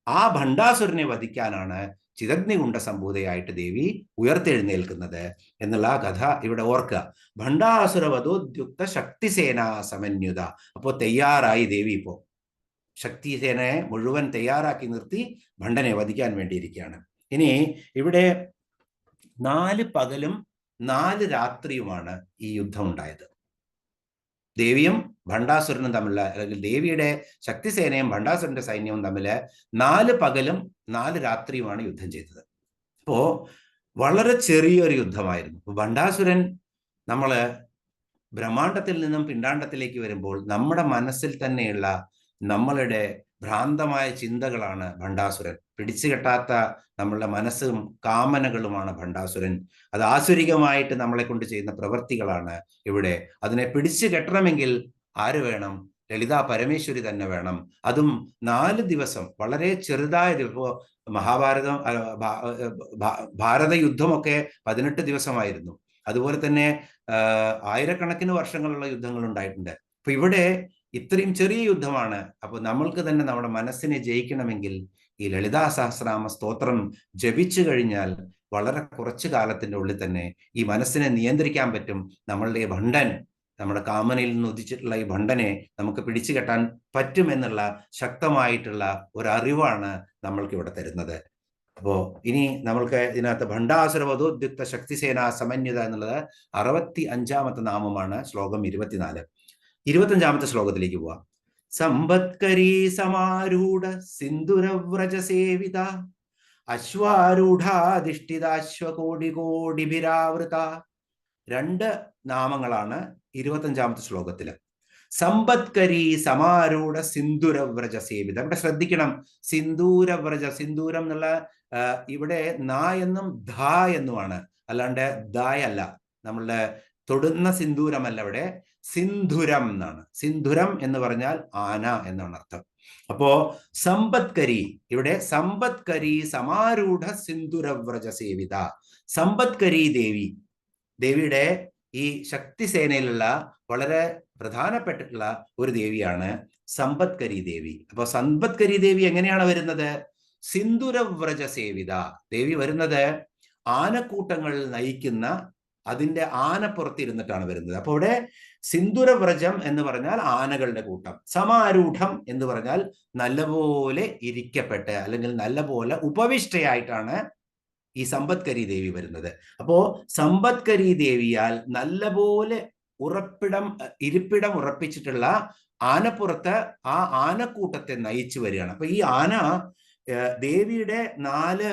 ആ ഭണ്ഡാസുരനെ വധിക്കാനാണ് ചിദഗ്നികുണ്ഡ സംഭൂതയായിട്ട് ദേവി ഉയർത്തെഴുന്നേൽക്കുന്നത് എന്നുള്ള ആ കഥ ഇവിടെ ഓർക്കുക. ഭണ്ഡാസുര വധോദ്യുക്ത ശക്തിസേന സമന്യുത. അപ്പോൾ തയ്യാറായി ദേവി. ഇപ്പോൾ ശക്തിസേനയെ മുഴുവൻ തയ്യാറാക്കി നിർത്തി ഭണ്ഡനെ വധിക്കാൻ വേണ്ടിയിരിക്കുകയാണ്. ഇനി ഇവിടെ 4 പകലും 4 രാത്രിയുമാണ് ഈ യുദ്ധം ഉണ്ടായത്. ദേവിയും ഭണ്ഡാസുരനും തമ്മിലുള്ള, അല്ലെങ്കിൽ ദേവിയുടെ ശക്തിസേനയും ഭണ്ഡാസുരന്റെ സൈന്യവും തമ്മിൽ 4 പകലും 4 രാത്രിയുമാണ് യുദ്ധം ചെയ്തത്. അപ്പോ വളരെ ചെറിയൊരു യുദ്ധമായിരുന്നു. ഭണ്ഡാസുരൻ, നമ്മള് ബ്രഹ്മാണ്ടത്തിൽ നിന്നും പിണ്ടാണ്ടത്തിലേക്ക് വരുമ്പോൾ നമ്മുടെ മനസ്സിൽ തന്നെയുള്ള നമ്മളുടെ ഭ്രാന്തമായ ചിന്തകളാണ് ഭണ്ഡാസുരൻ. പിടിച്ചുകെട്ടാത്ത നമ്മളുടെ മനസ്സും കാമനകളുമാണ് ഭണ്ഡാസുരൻ. അത് ആസുരികമായിട്ട് നമ്മളെ കൊണ്ട് ചെയ്യുന്ന പ്രവൃത്തികളാണ് ഇവിടെ. അതിനെ പിടിച്ചു കെട്ടണമെങ്കിൽ ആര് വേണം? ലളിതാ പരമേശ്വരി തന്നെ വേണം. അതും 4 ദിവസം, വളരെ ചെറുതായ, ഇപ്പോൾ മഹാഭാരതം ഭാരത യുദ്ധമൊക്കെ 18 ദിവസമായിരുന്നു. അതുപോലെ തന്നെ ആയിരക്കണക്കിന് വർഷങ്ങളുള്ള യുദ്ധങ്ങൾ ഉണ്ടായിട്ടുണ്ട്. അപ്പൊ ഇവിടെ ഇത്രയും ചെറിയ യുദ്ധമാണ്. അപ്പൊ നമ്മൾക്ക് തന്നെ നമ്മുടെ മനസ്സിനെ ജയിക്കണമെങ്കിൽ ഈ ലളിതാ സഹസ്രനാമ സ്തോത്രം ജപിച്ചു കഴിഞ്ഞാൽ വളരെ കുറച്ചു കാലത്തിന്റെ ഉള്ളിൽ തന്നെ ഈ മനസ്സിനെ നിയന്ത്രിക്കാൻ പറ്റും. നമ്മളുടെ ഭണ്ഡൻ നമ്മുടെ കാമനയിൽ നിന്ന് ഉദിച്ചിട്ടുള്ള ഈ ഭണ്ഡനെ നമുക്ക് പിടിച്ചു കെട്ടാൻ പറ്റുമെന്നുള്ള ശക്തമായിട്ടുള്ള ഒരു അറിവാണ് നമ്മൾക്ക് ഇവിടെ തരുന്നത്. അപ്പോ ഇനി നമ്മൾക്ക് ഇതിനകത്ത് ഭണ്ഡാസുര വധോദ്യുക്ത ശക്തിസേന സമന്വിത എന്നുള്ളത് 65-ാമത്തെ നാമമാണ്, ശ്ലോകം 24. 25-ാമത്തെ ശ്ലോകത്തിലേക്ക് പോവാം. സമ്പത്കരീ സമാരൂഢ സിന്ദുരവ്രജ സേവിത അശ്വാരൂഢാധിഷ്ഠിതാശ്വകോടികോടിഭിരാവൃത. 2 നാമങ്ങളാണ് 25-ാമത്തെ ശ്ലോകത്തില്. സമ്പത്കരീ സമാരൂഢ സിന്ദൂരവ്രജ സേവിത. ഇവിടെ ശ്രദ്ധിക്കണം, സിന്ദൂരവ്രജ, സിന്ദൂരം എന്നുള്ള ഇവിടെ ന എന്നും ധ എന്നുമാണ്, അല്ലാണ്ട് ദായല്ല. നമ്മളുടെ തൊടുന്ന സിന്ദൂരമല്ല, ഇവിടെ സിന്ധുരം എന്നാണ്. സിന്ധുരം എന്ന് പറഞ്ഞാൽ ആന എന്നാണ് അർത്ഥം. അപ്പോ സമ്പത്കരി, ഇവിടെ സമ്പത്കരി സമാരൂഢ സിന്ദുരവ്രജ സേവിത. സമ്പത്കരി ദേവി, ദേവിയുടെ ഈ ശക്തിസേനയിലുള്ള വളരെ പ്രധാനപ്പെട്ടിട്ടുള്ള ഒരു ദേവിയാണ് സമ്പത്കരി ദേവി. അപ്പൊ സമ്പത്കരി ദേവി എങ്ങനെയാണ് വരുന്നത്? സിന്ദുരവ്രജ സേവിത. ദേവി വരുന്നത് ആനക്കൂട്ടങ്ങൾ നയിക്കുന്ന, അതിന്റെ ആനപ്പുറത്തിരുന്നിട്ടാണ് വരുന്നത്. അപ്പൊ ഇവിടെ സിന്ദുരവ്രജം എന്ന് പറഞ്ഞാൽ ആനകളുടെ കൂട്ടം, സമാരൂഢം എന്ന് പറഞ്ഞാൽ നല്ലപോലെ ഇരിക്കപ്പെട്ട് അല്ലെങ്കിൽ നല്ലപോലെ ഉപവിഷ്ടയായിട്ടാണ് ഈ സമ്പത്കരി ദേവി വരുന്നത്. അപ്പോ സമ്പത്കരി ദേവിയാൽ നല്ലപോലെ ഇരിപ്പിടം ഉറപ്പിച്ചിട്ടുള്ള ആനപ്പുറത്ത് ആ ആനക്കൂട്ടത്തെ നയിച്ചു വരികയാണ്. അപ്പൊ ഈ ആന, ദേവിയുടെ 4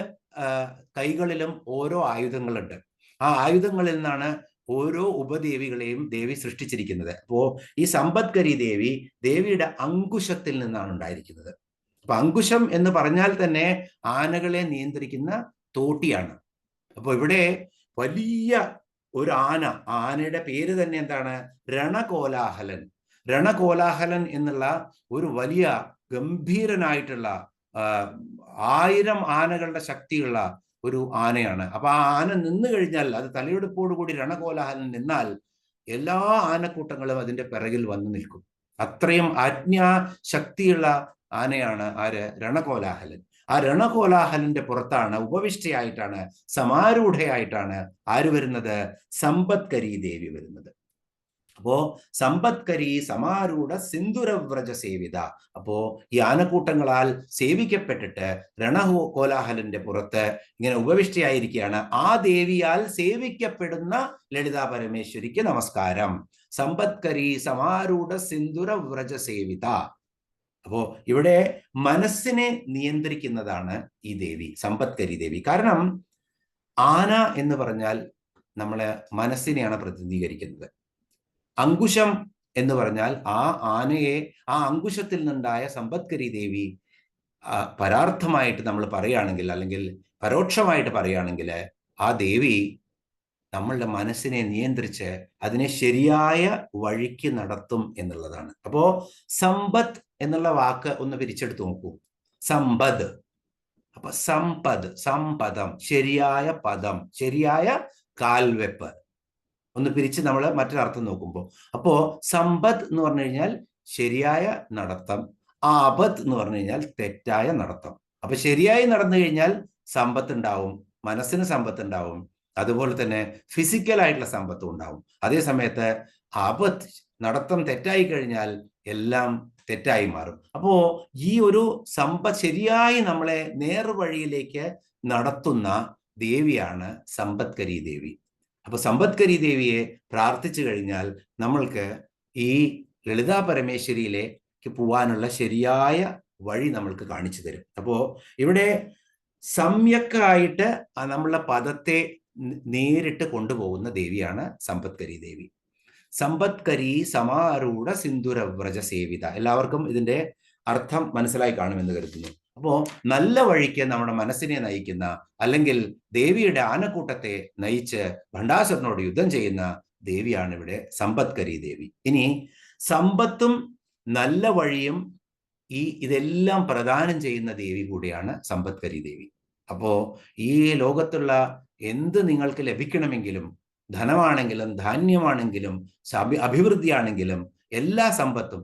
കൈകളിലും ഓരോ ആയുധങ്ങളുണ്ട്. ആ ആയുധങ്ങളിൽ നിന്നാണ് ഓരോ ഉപദേവികളെയും ദേവി സൃഷ്ടിച്ചിരിക്കുന്നത്. അപ്പോ ഈ സമ്പത്കരി ദേവി ദേവിയുടെ അങ്കുശത്തിൽ നിന്നാണ് ഉണ്ടായിരിക്കുന്നത്. അപ്പൊ അങ്കുശം എന്ന് പറഞ്ഞാൽ തന്നെ ആനകളെ നിയന്ത്രിക്കുന്ന തോട്ടിയാണ്. അപ്പൊ ഇവിടെ വലിയ ഒരു ആനയുടെ പേര് തന്നെ എന്താണ്? രണകോലാഹലൻ. രണകോലാഹലൻ എന്നുള്ള ഒരു വലിയ ഗംഭീരനായിട്ടുള്ള 1000 ആനകളുടെ ശക്തിയുള്ള ഒരു ആനയാണ്. അപ്പൊ ആ ആന നിന്നു കഴിഞ്ഞാൽ, അത് തലയെടുപ്പോടുകൂടി രണകോലാഹലൻ നിന്നാൽ എല്ലാ ആനക്കൂട്ടങ്ങളും അതിന്റെ പിറകിൽ വന്നു നിൽക്കും. അത്രയും ആജ്ഞാശക്തിയുള്ള ആനയാണ് ആര്? രണകോലാഹലൻ. ആ രണകോലാഹലന്റെ പുറത്താണ്, ഉപവിഷ്ടയായിട്ടാണ്, സമാരൂഢയായിട്ടാണ് ആര് വരുന്നത്? സമ്പത്കരി ദേവി വരുന്നത്. അപ്പോ സമ്പത്കരി സമാരൂഢ സിന്ദുരവ്രജ സേവിത. അപ്പോ ഈ ആനക്കൂട്ടങ്ങളാൽ സേവിക്കപ്പെട്ടിട്ട് രണകോലാഹലന്റെ പുറത്ത് ഇങ്ങനെ ഉപവിഷ്ടയായിരിക്കുകയാണ്. ആ ദേവിയാൽ സേവിക്കപ്പെടുന്ന ലളിതാ പരമേശ്വരിക്ക് നമസ്കാരം. സമ്പത്കരി സമാരൂഢ സിന്ദുരവ്രജ സേവിത. അപ്പോ ഇവിടെ മനസ്സിനെ നിയന്ത്രിക്കുന്നതാണ് ഈ ദേവി, സമ്പത്കരി ദേവി. കാരണം ആന എന്ന് പറഞ്ഞാൽ നമ്മളെ മനസ്സിനെയാണ് പ്രതിനിധീകരിക്കുന്നത്. അങ്കുശം എന്ന് പറഞ്ഞാൽ ആ ആനയെ, ആ അങ്കുശത്തിൽ നിന്നുണ്ടായ സമ്പത്കരി ദേവി പരാർത്ഥമായിട്ട് നമ്മൾ പറയുകയാണെങ്കിൽ, അല്ലെങ്കിൽ പരോക്ഷമായിട്ട് പറയുകയാണെങ്കിൽ, ആ ദേവി നമ്മളുടെ മനസ്സിനെ നിയന്ത്രിച്ച് അതിനെ ശരിയായ വഴിക്ക് നടത്തും എന്നുള്ളതാണ്. അപ്പോ സമ്പത്ത് എന്നുള്ള വാക്ക് ഒന്ന് പിരിച്ചെടുത്ത് നോക്കൂ. സമ്പദ്. അപ്പൊ സമ്പദ്, സമ്പദം, ശരിയായ പദം, ശരിയായ കാൽവെപ്പ്. ഒന്ന് പിരിച്ച് നമ്മൾ മറ്റൊരർത്ഥം നോക്കുമ്പോൾ, അപ്പോ സമ്പത്ത് എന്ന് പറഞ്ഞു കഴിഞ്ഞാൽ ശരിയായ നടത്തം, ആപത്ത് എന്ന് പറഞ്ഞു കഴിഞ്ഞാൽ തെറ്റായ നടത്തം. അപ്പൊ ശരിയായി നടന്നു കഴിഞ്ഞാൽ സമ്പത്ത് ഉണ്ടാവും, മനസ്സിന് സമ്പത്ത് ഉണ്ടാവും, അതുപോലെ തന്നെ ഫിസിക്കലായിട്ടുള്ള സമ്പത്തും ഉണ്ടാവും. അതേ സമയത്ത് ആപത്ത്, നടത്തം തെറ്റായി കഴിഞ്ഞാൽ എല്ലാം തെറ്റായി മാറും. അപ്പോ ഈ ഒരു ശരിയായി നമ്മളെ നേർവഴിയിലേക്ക് നടത്തുന്ന ദേവിയാണ് സമ്പത്കരി ദേവി. അപ്പൊ സമ്പത്കരി ദേവിയെ പ്രാർത്ഥിച്ചു കഴിഞ്ഞാൽ നമ്മൾക്ക് ഈ ലളിതാ പരമേശ്വരിയിലേക്ക് പോവാനുള്ള ശരിയായ വഴി നമ്മൾക്ക് കാണിച്ചു തരും. അപ്പോ ഇവിടെ സമ്യക്കായിട്ട് നമ്മളുടെ പദത്തെ നേരിട്ട് കൊണ്ടുപോകുന്ന ദേവിയാണ് സമ്പത്കരി ദേവി. സമ്പത്കരി സമാരൂഢ സിന്ദുരവ്രജ സേവിത. എല്ലാവർക്കും ഇതിന്റെ അർത്ഥം മനസ്സിലായി കാണുമെന്ന് കരുതുന്നു. അപ്പോ നല്ല വഴിക്ക് നമ്മുടെ മനസ്സിനെ നയിക്കുന്ന, അല്ലെങ്കിൽ ദേവിയുടെ ആനക്കൂട്ടത്തെ നയിച്ച് ഭണ്ഡാസുരനോട് യുദ്ധം ചെയ്യുന്ന ദേവിയാണ് ഇവിടെ സമ്പത്കരി ദേവി. ഇനി സമ്പത്തും നല്ല വഴിയും ഇതെല്ലാം പ്രദാനം ചെയ്യുന്ന ദേവി കൂടിയാണ് സമ്പത്കരി ദേവി. അപ്പോ ഈ ലോകത്തുള്ള എന്ത് നിങ്ങൾക്ക് ലഭിക്കണമെങ്കിലും, ധനമാണെങ്കിലും ധാന്യമാണെങ്കിലും അഭിവൃദ്ധിയാണെങ്കിലും എല്ലാ സമ്പത്തും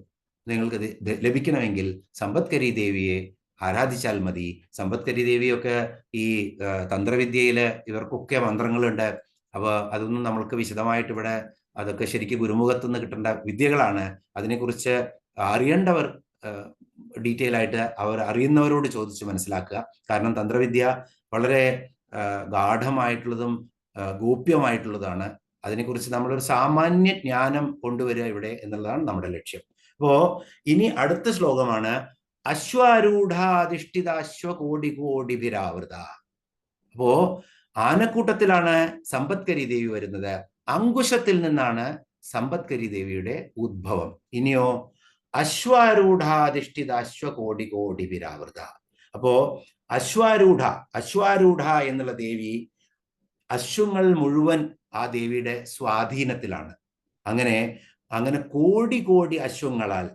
നിങ്ങൾക്ക് ലഭിക്കണമെങ്കിൽ സമ്പത്കരി ദേവിയെ ആരാധിച്ചാൽ മതി. സമ്പത്കരി ദേവിയൊക്കെ ഈ തന്ത്രവിദ്യയില് ഇവർക്കൊക്കെ മന്ത്രങ്ങളുണ്ട്. അപ്പൊ അതൊന്നും നമ്മൾക്ക് വിശദമായിട്ട് ഇവിടെ അതൊക്കെ ശരിക്കും ഗുരുമുഖത്ത് നിന്ന് കിട്ടേണ്ട വിദ്യകളാണ്. അതിനെക്കുറിച്ച് അറിയേണ്ടവർ ഡീറ്റെയിൽ ആയിട്ട് അവർ അറിയുന്നവരോട് ചോദിച്ച് മനസ്സിലാക്കുക. കാരണം തന്ത്രവിദ്യ വളരെ ഗാഠമായിട്ടുള്ളതും ഗോപ്യമായിട്ടുള്ളതാണ്. അതിനെക്കുറിച്ച് നമ്മളൊരു സാമാന്യ ജ്ഞാനം കൊണ്ടുവരിക ഇവിടെ എന്നുള്ളതാണ് നമ്മുടെ ലക്ഷ്യം. അപ്പോ ഇനി അടുത്ത ശ്ലോകമാണ് അശ്വാരൂഢാധിഷ്ഠിതാശ്വകോടി കോടിഭിരാവൃത. അപ്പോ ആനക്കൂട്ടത്തിലാണ് സമ്പത്കരി ദേവി വരുന്നത്. അങ്കുശത്തിൽ നിന്നാണ് സമ്പത്കരി ദേവിയുടെ ഉദ്ഭവം. ഇനിയോ അശ്വാരൂഢാധിഷ്ഠിത അശ്വകോടി കോടിഭിരാവൃത. അപ്പോ അശ്വാരൂഢ എന്നുള്ള ദേവി, അശ്വങ്ങൾ മുഴുവൻ ആ ദേവിയുടെ സ്വാധീനത്തിലാണ്. അങ്ങനെ കോടി കോടി അശ്വങ്ങളാൽ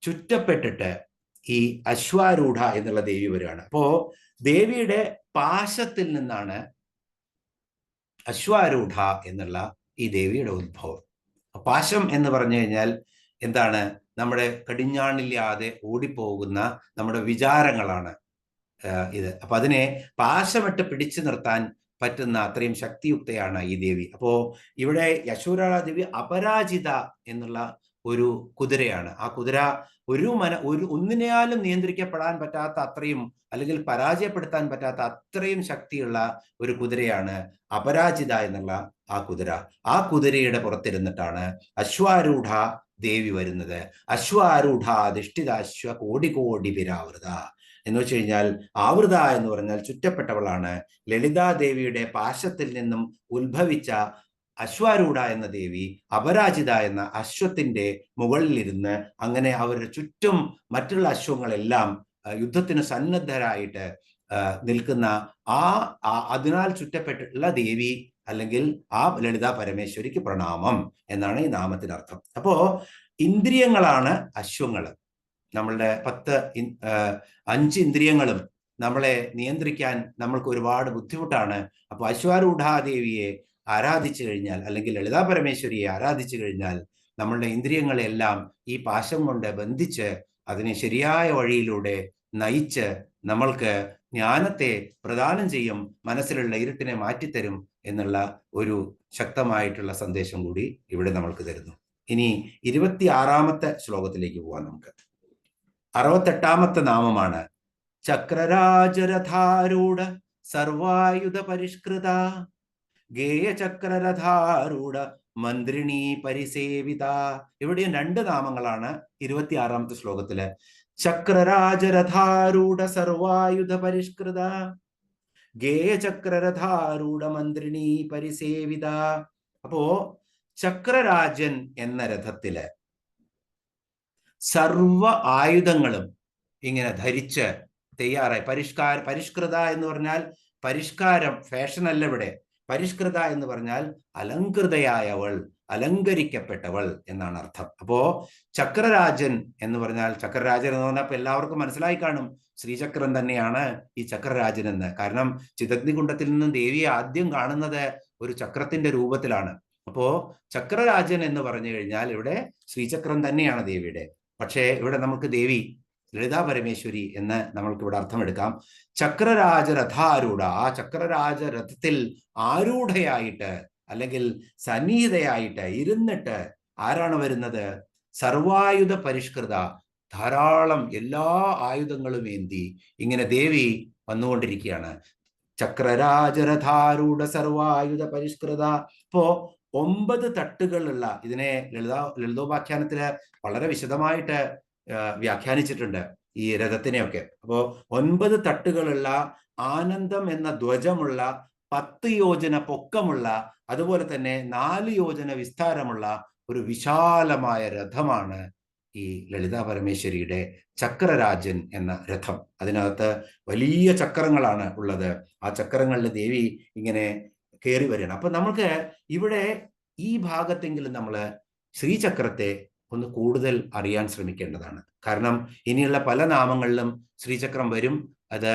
ചുറ്റപ്പെട്ടിട്ട് ഈ അശ്വാരൂഢ എന്നുള്ള ദേവി വരികയാണ്. അപ്പോ ദേവിയുടെ പാശത്തിൽ നിന്നാണ് അശ്വാരൂഢ എന്നുള്ള ഈ ദേവിയുടെ ഉദ്ഭവം. പാശം എന്ന് പറഞ്ഞു കഴിഞ്ഞാൽ എന്താണ്? നമ്മുടെ കടിഞ്ഞാണില്ലാതെ ഓടിപ്പോകുന്ന നമ്മുടെ വിചാരങ്ങളാണ് ഇത്. അപ്പൊ അതിനെ പാശമിട്ട് പിടിച്ചു നിർത്താൻ പറ്റുന്ന അത്രയും ശക്തിയുക്തയാണ് ഈ ദേവി. അപ്പോ ഇവിടെ യശോരാള ദേവി അപരാജിത എന്നുള്ള ഒരു കുതിരയാണ്. ആ കുതിര ഒന്നിനാലും നിയന്ത്രിക്കപ്പെടാൻ പറ്റാത്ത അത്രയും, അല്ലെങ്കിൽ പരാജയപ്പെടുത്താൻ പറ്റാത്ത അത്രയും ശക്തിയുള്ള ഒരു കുതിരയാണ് അപരാജിത എന്നുള്ള ആ കുതിര. ആ കുതിരയുടെ പുറത്തിരുന്നിട്ടാണ് അശ്വാരൂഢ ദേവി വരുന്നത്. അശ്വാരൂഢ അധിഷ്ഠിത അശ്വ കോടി കോടി ഭിരാവൃത എന്ന് വെച്ച് കഴിഞ്ഞാൽ, ആവൃത എന്ന് പറഞ്ഞാൽ ചുറ്റപ്പെട്ടവളാണ്. ലളിതാദേവിയുടെ പാശത്തിൽ നിന്നും ഉത്ഭവിച്ച അശ്വാരൂഢ എന്ന ദേവി അപരാജിത എന്ന അശ്വത്തിന്റെ മുകളിലിരുന്ന് അങ്ങനെ അവരുടെ ചുറ്റും മറ്റുള്ള അശ്വങ്ങളെല്ലാം യുദ്ധത്തിന് സന്നദ്ധരായിട്ട് നിൽക്കുന്ന അതിനാൽ ചുറ്റപ്പെട്ടിട്ടുള്ള ദേവി, അല്ലെങ്കിൽ ആ ലളിതാ പരമേശ്വരിക്ക് പ്രണാമം എന്നാണ് ഈ നാമത്തിനർത്ഥം. അപ്പോ ഇന്ദ്രിയങ്ങളാണ് അശ്വങ്ങള്. നമ്മളുടെ 5 ഇന്ദ്രിയങ്ങളും നമ്മളെ നിയന്ത്രിക്കാൻ നമ്മൾക്ക് ഒരുപാട് ബുദ്ധിമുട്ടാണ്. അപ്പൊ അശ്വാരൂഢാദേവിയെ ആരാധിച്ചു കഴിഞ്ഞാൽ, അല്ലെങ്കിൽ ലളിതാ പരമേശ്വരിയെ ആരാധിച്ചു കഴിഞ്ഞാൽ, നമ്മളുടെ ഇന്ദ്രിയങ്ങളെല്ലാം ഈ പാശം കൊണ്ട് ബന്ധിച്ച് അതിനെ ശരിയായ വഴിയിലൂടെ നയിച്ച് നമ്മൾക്ക് ജ്ഞാനത്തെ പ്രദാനം ചെയ്യും, മനസ്സിലുള്ള ഇരുട്ടിനെ മാറ്റിത്തരും എന്നുള്ള ഒരു ശക്തമായിട്ടുള്ള സന്ദേശം കൂടി ഇവിടെ നമ്മൾക്ക് തരുന്നു. ഇനി 26ാമത്തെ ശ്ലോകത്തിലേക്ക് പോവാം. നമുക്ക് 68ാമത്തെ നാമമാണ് ചക്രരാജരഥാരൂഢ സർവായുധ പരിഷ്കൃത ഗേയചക്രരഥാരൂഢ മന്ത്രിണി പരിസേവിത. ഇവിടെയും 2 നാമങ്ങളാണ് 26ാമത്തെ ശ്ലോകത്തില്. ചക്രരാജരഥാരൂഢ സർവായുധ പരിഷ്കൃത ഗേയചക്രരഥാരൂഢ മന്ത്രിണി പരിസേവിത. അപ്പോ ചക്രരാജൻ എന്ന രഥത്തില് സർവ ആയുധങ്ങളും ഇങ്ങനെ ധരിച്ച് തയ്യാറായി. പരിഷ്കൃത എന്ന് പറഞ്ഞാൽ പരിഷ്കാരം, ഫാഷൻ അല്ല ഇവിടെ. പരിഷ്കൃത എന്ന് പറഞ്ഞാൽ അലങ്കൃതയായവൾ, അലങ്കരിക്കപ്പെട്ടവൾ എന്നാണ് അർത്ഥം. അപ്പോ ചക്രരാജൻ എന്ന് പറഞ്ഞാൽ, ചക്രരാജൻ എന്ന് പറഞ്ഞാൽ എല്ലാവർക്കും മനസ്സിലായി കാണും, ശ്രീചക്രം തന്നെയാണ് ഈ ചക്രരാജൻ എന്ന്. കാരണം ചിദഗ്നികുണ്ഡത്തിൽ നിന്നും ദേവിയെ ആദ്യം കാണുന്നത് ഒരു ചക്രത്തിന്റെ രൂപത്തിലാണ്. അപ്പോ ചക്രരാജൻ എന്ന് പറഞ്ഞു കഴിഞ്ഞാൽ ഇവിടെ ശ്രീചക്രം തന്നെയാണ് ദേവിയുടെ. പക്ഷേ ഇവിടെ നമുക്ക് ദേവി ലളിതാ പരമേശ്വരി എന്ന് നമ്മൾക്ക് ഇവിടെ അർത്ഥമെടുക്കാം. ചക്രരാജരഥാരൂഢ, ആ ചക്രരാജരഥത്തിൽ ആരൂഢയായിട്ട് അല്ലെങ്കിൽ സന്നിഹിതയായിട്ട് ഇരുന്നിട്ട് ആരാണ് വരുന്നത്? സർവായുധ പരിഷ്കൃത, ധാരാളം എല്ലാ ആയുധങ്ങളും ഏന്തി ഇങ്ങനെ ദേവി വന്നുകൊണ്ടിരിക്കുകയാണ്. ചക്രരാജരഥാരൂഢ സർവായുധ പരിഷ്കൃത. ഇപ്പോ 9 തട്ടുകളുള്ള ഇതിനെ ലളിതോപാഖ്യാനത്തില് വളരെ വിശദമായിട്ട് വ്യാഖ്യാനിച്ചിട്ടുണ്ട് ഈ രഥത്തിനെയൊക്കെ. അപ്പോ 9 തട്ടുകളുള്ള, ആനന്ദം എന്ന ധ്വജമുള്ള, 10 യോജന പൊക്കമുള്ള, അതുപോലെ തന്നെ 4 യോജന വിസ്താരമുള്ള ഒരു വിശാലമായ രഥമാണ് ഈ ലളിതാ പരമേശ്വരിയുടെ ചക്രരാജൻ എന്ന രഥം. അതിനകത്ത് വലിയ ചക്രങ്ങളാണ് ഉള്ളത്. ആ ചക്രങ്ങളിൽ ദേവി ഇങ്ങനെ കയറി വരികയാണ്. അപ്പൊ നമുക്ക് ഇവിടെ ഈ ഭാഗത്തെങ്കിലും നമ്മൾ ശ്രീചക്രത്തെ ഒന്ന് കൂടുതൽ അറിയാൻ ശ്രമിക്കേണ്ടതാണ്. കാരണം ഇനിയുള്ള പല നാമങ്ങളിലും ശ്രീചക്രം വരും. അത്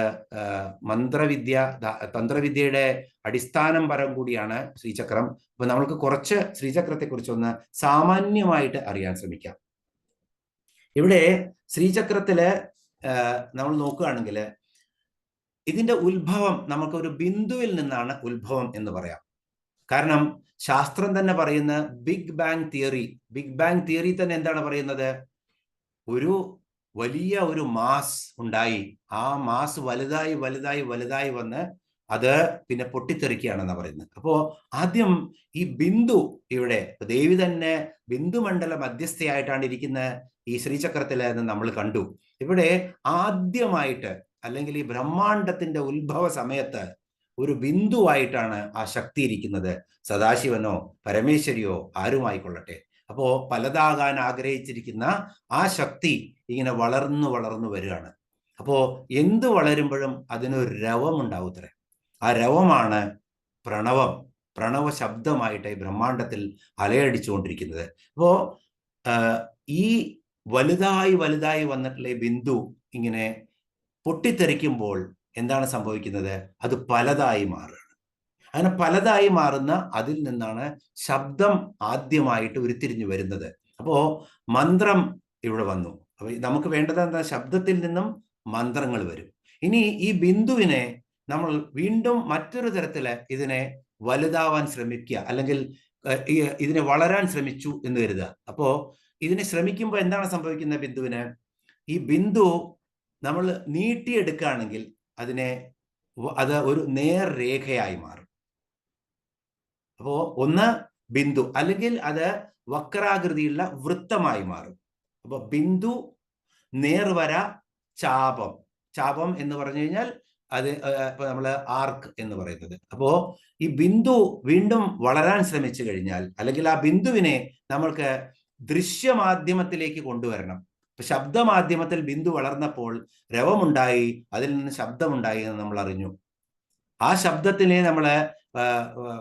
തന്ത്രവിദ്യയുടെ അടിസ്ഥാനം പരം കൂടിയാണ് ശ്രീചക്രം. അപ്പൊ നമ്മൾക്ക് കുറച്ച് ശ്രീചക്രത്തെ കുറിച്ചൊന്ന് സാമാന്യമായിട്ട് അറിയാൻ ശ്രമിക്കാം. ഇവിടെ ശ്രീചക്രത്തില് നമ്മൾ നോക്കുകയാണെങ്കിൽ ഇതിന്റെ ഉത്ഭവം നമുക്ക് ഒരു ബിന്ദുവിൽ നിന്നാണ് ഉത്ഭവം എന്ന് പറയാം. കാരണം ശാസ്ത്രം തന്നെ പറയുന്ന ബിഗ് ബാങ് തിയറി തന്നെ എന്താണ് പറയുന്നത്? ഒരു വലിയ ഒരു മാസ് ഉണ്ടായി, ആ മാസ് വലുതായി വലുതായി വലുതായി വന്ന് അത് പിന്നെ പൊട്ടിത്തെറിക്കുകയാണെന്നാണ് പറയുന്നത്. അപ്പോ ആദ്യം ഈ ബിന്ദു, ഇവിടെ ദേവി തന്നെ ബിന്ദുമണ്ഡല മധ്യസ്ഥയായിട്ടാണ് ഇരിക്കുന്ന ഈ ശ്രീചക്രത്തില് എന്ന് നമ്മൾ കണ്ടു. ഇവിടെ ആദ്യമായിട്ട്, അല്ലെങ്കിൽ ഈ ബ്രഹ്മാണ്ടത്തിന്റെ ഉത്ഭവ സമയത്ത് ഒരു ബിന്ദുവായിട്ടാണ് ആ ശക്തി ഇരിക്കുന്നത്. സദാശിവനോ പരമേശ്വരിയോ ആരുമായിക്കൊള്ളട്ടെ. അപ്പോ പലതാകാൻ ആഗ്രഹിച്ചിരിക്കുന്ന ആ ശക്തി ഇങ്ങനെ വളർന്നു വളർന്നു വരികയാണ്. അപ്പോ എന്ത് വളരുമ്പോഴും അതിനൊരു രവം ഉണ്ടാവൂത്രേ. ആ രവമാണ് പ്രണവ ശബ്ദമായിട്ട് ഈ ബ്രഹ്മാണ്ടത്തിൽ അലയടിച്ചുകൊണ്ടിരിക്കുന്നത്. അപ്പോ ഈ വലുതായി വലുതായി വന്നിട്ടുള്ള ഈ ബിന്ദു ഇങ്ങനെ പൊട്ടിത്തെറിക്കുമ്പോൾ എന്താണ് സംഭവിക്കുന്നത്? അത് പലതായി മാറുകയാണ്. അങ്ങനെ പലതായി മാറുന്ന അതിൽ നിന്നാണ് ശബ്ദം ആദ്യമായിട്ട് ഉരുത്തിരിഞ്ഞു വരുന്നത്. അപ്പോ മന്ത്രം ഇവിടെ വന്നു. അപ്പൊ നമുക്ക് വേണ്ടത് എന്താ? ശബ്ദത്തിൽ നിന്നും മന്ത്രങ്ങൾ വരും. ഇനി ഈ ബിന്ദുവിനെ നമ്മൾ വീണ്ടും മറ്റൊരു തരത്തില് ഇതിനെ വലുതാവാൻ ശ്രമിക്കുക, അല്ലെങ്കിൽ ഇതിനെ വളരാൻ ശ്രമിച്ചു എന്ന് കരുതുക. അപ്പോ ഇതിനെ ശ്രമിക്കുമ്പോൾ എന്താണ് സംഭവിക്കുന്നത്? ബിന്ദുവിന്, ഈ ബിന്ദു നമ്മൾ നീട്ടിയെടുക്കുകയാണെങ്കിൽ അത് ഒരു നേർരേഖയായി മാറും. അപ്പോ ഒന്ന് ബിന്ദു, അല്ലെങ്കിൽ അത് വക്രാകൃതിയുള്ള വൃത്തമായി മാറും. അപ്പൊ ബിന്ദു, നേർവര, ചാപം എന്ന് പറഞ്ഞു കഴിഞ്ഞാൽ അത് ഇപ്പൊ നമ്മള് ആർക്ക് എന്ന് പറയുന്നത്. അപ്പോ ഈ ബിന്ദു വീണ്ടും വളരാൻ ശ്രമിച്ചു കഴിഞ്ഞാൽ, അല്ലെങ്കിൽ ആ ബിന്ദുവിനെ നമ്മൾക്ക് ദൃശ്യമാധ്യമത്തിലേക്ക് കൊണ്ടുവരണം. ഇപ്പൊ ശബ്ദമാധ്യമത്തിൽ ബിന്ദു വളർന്നപ്പോൾ രവമുണ്ടായി, അതിൽ നിന്ന് ശബ്ദമുണ്ടായി എന്ന് നമ്മൾ അറിഞ്ഞു. ആ ശബ്ദത്തിനെ നമ്മള്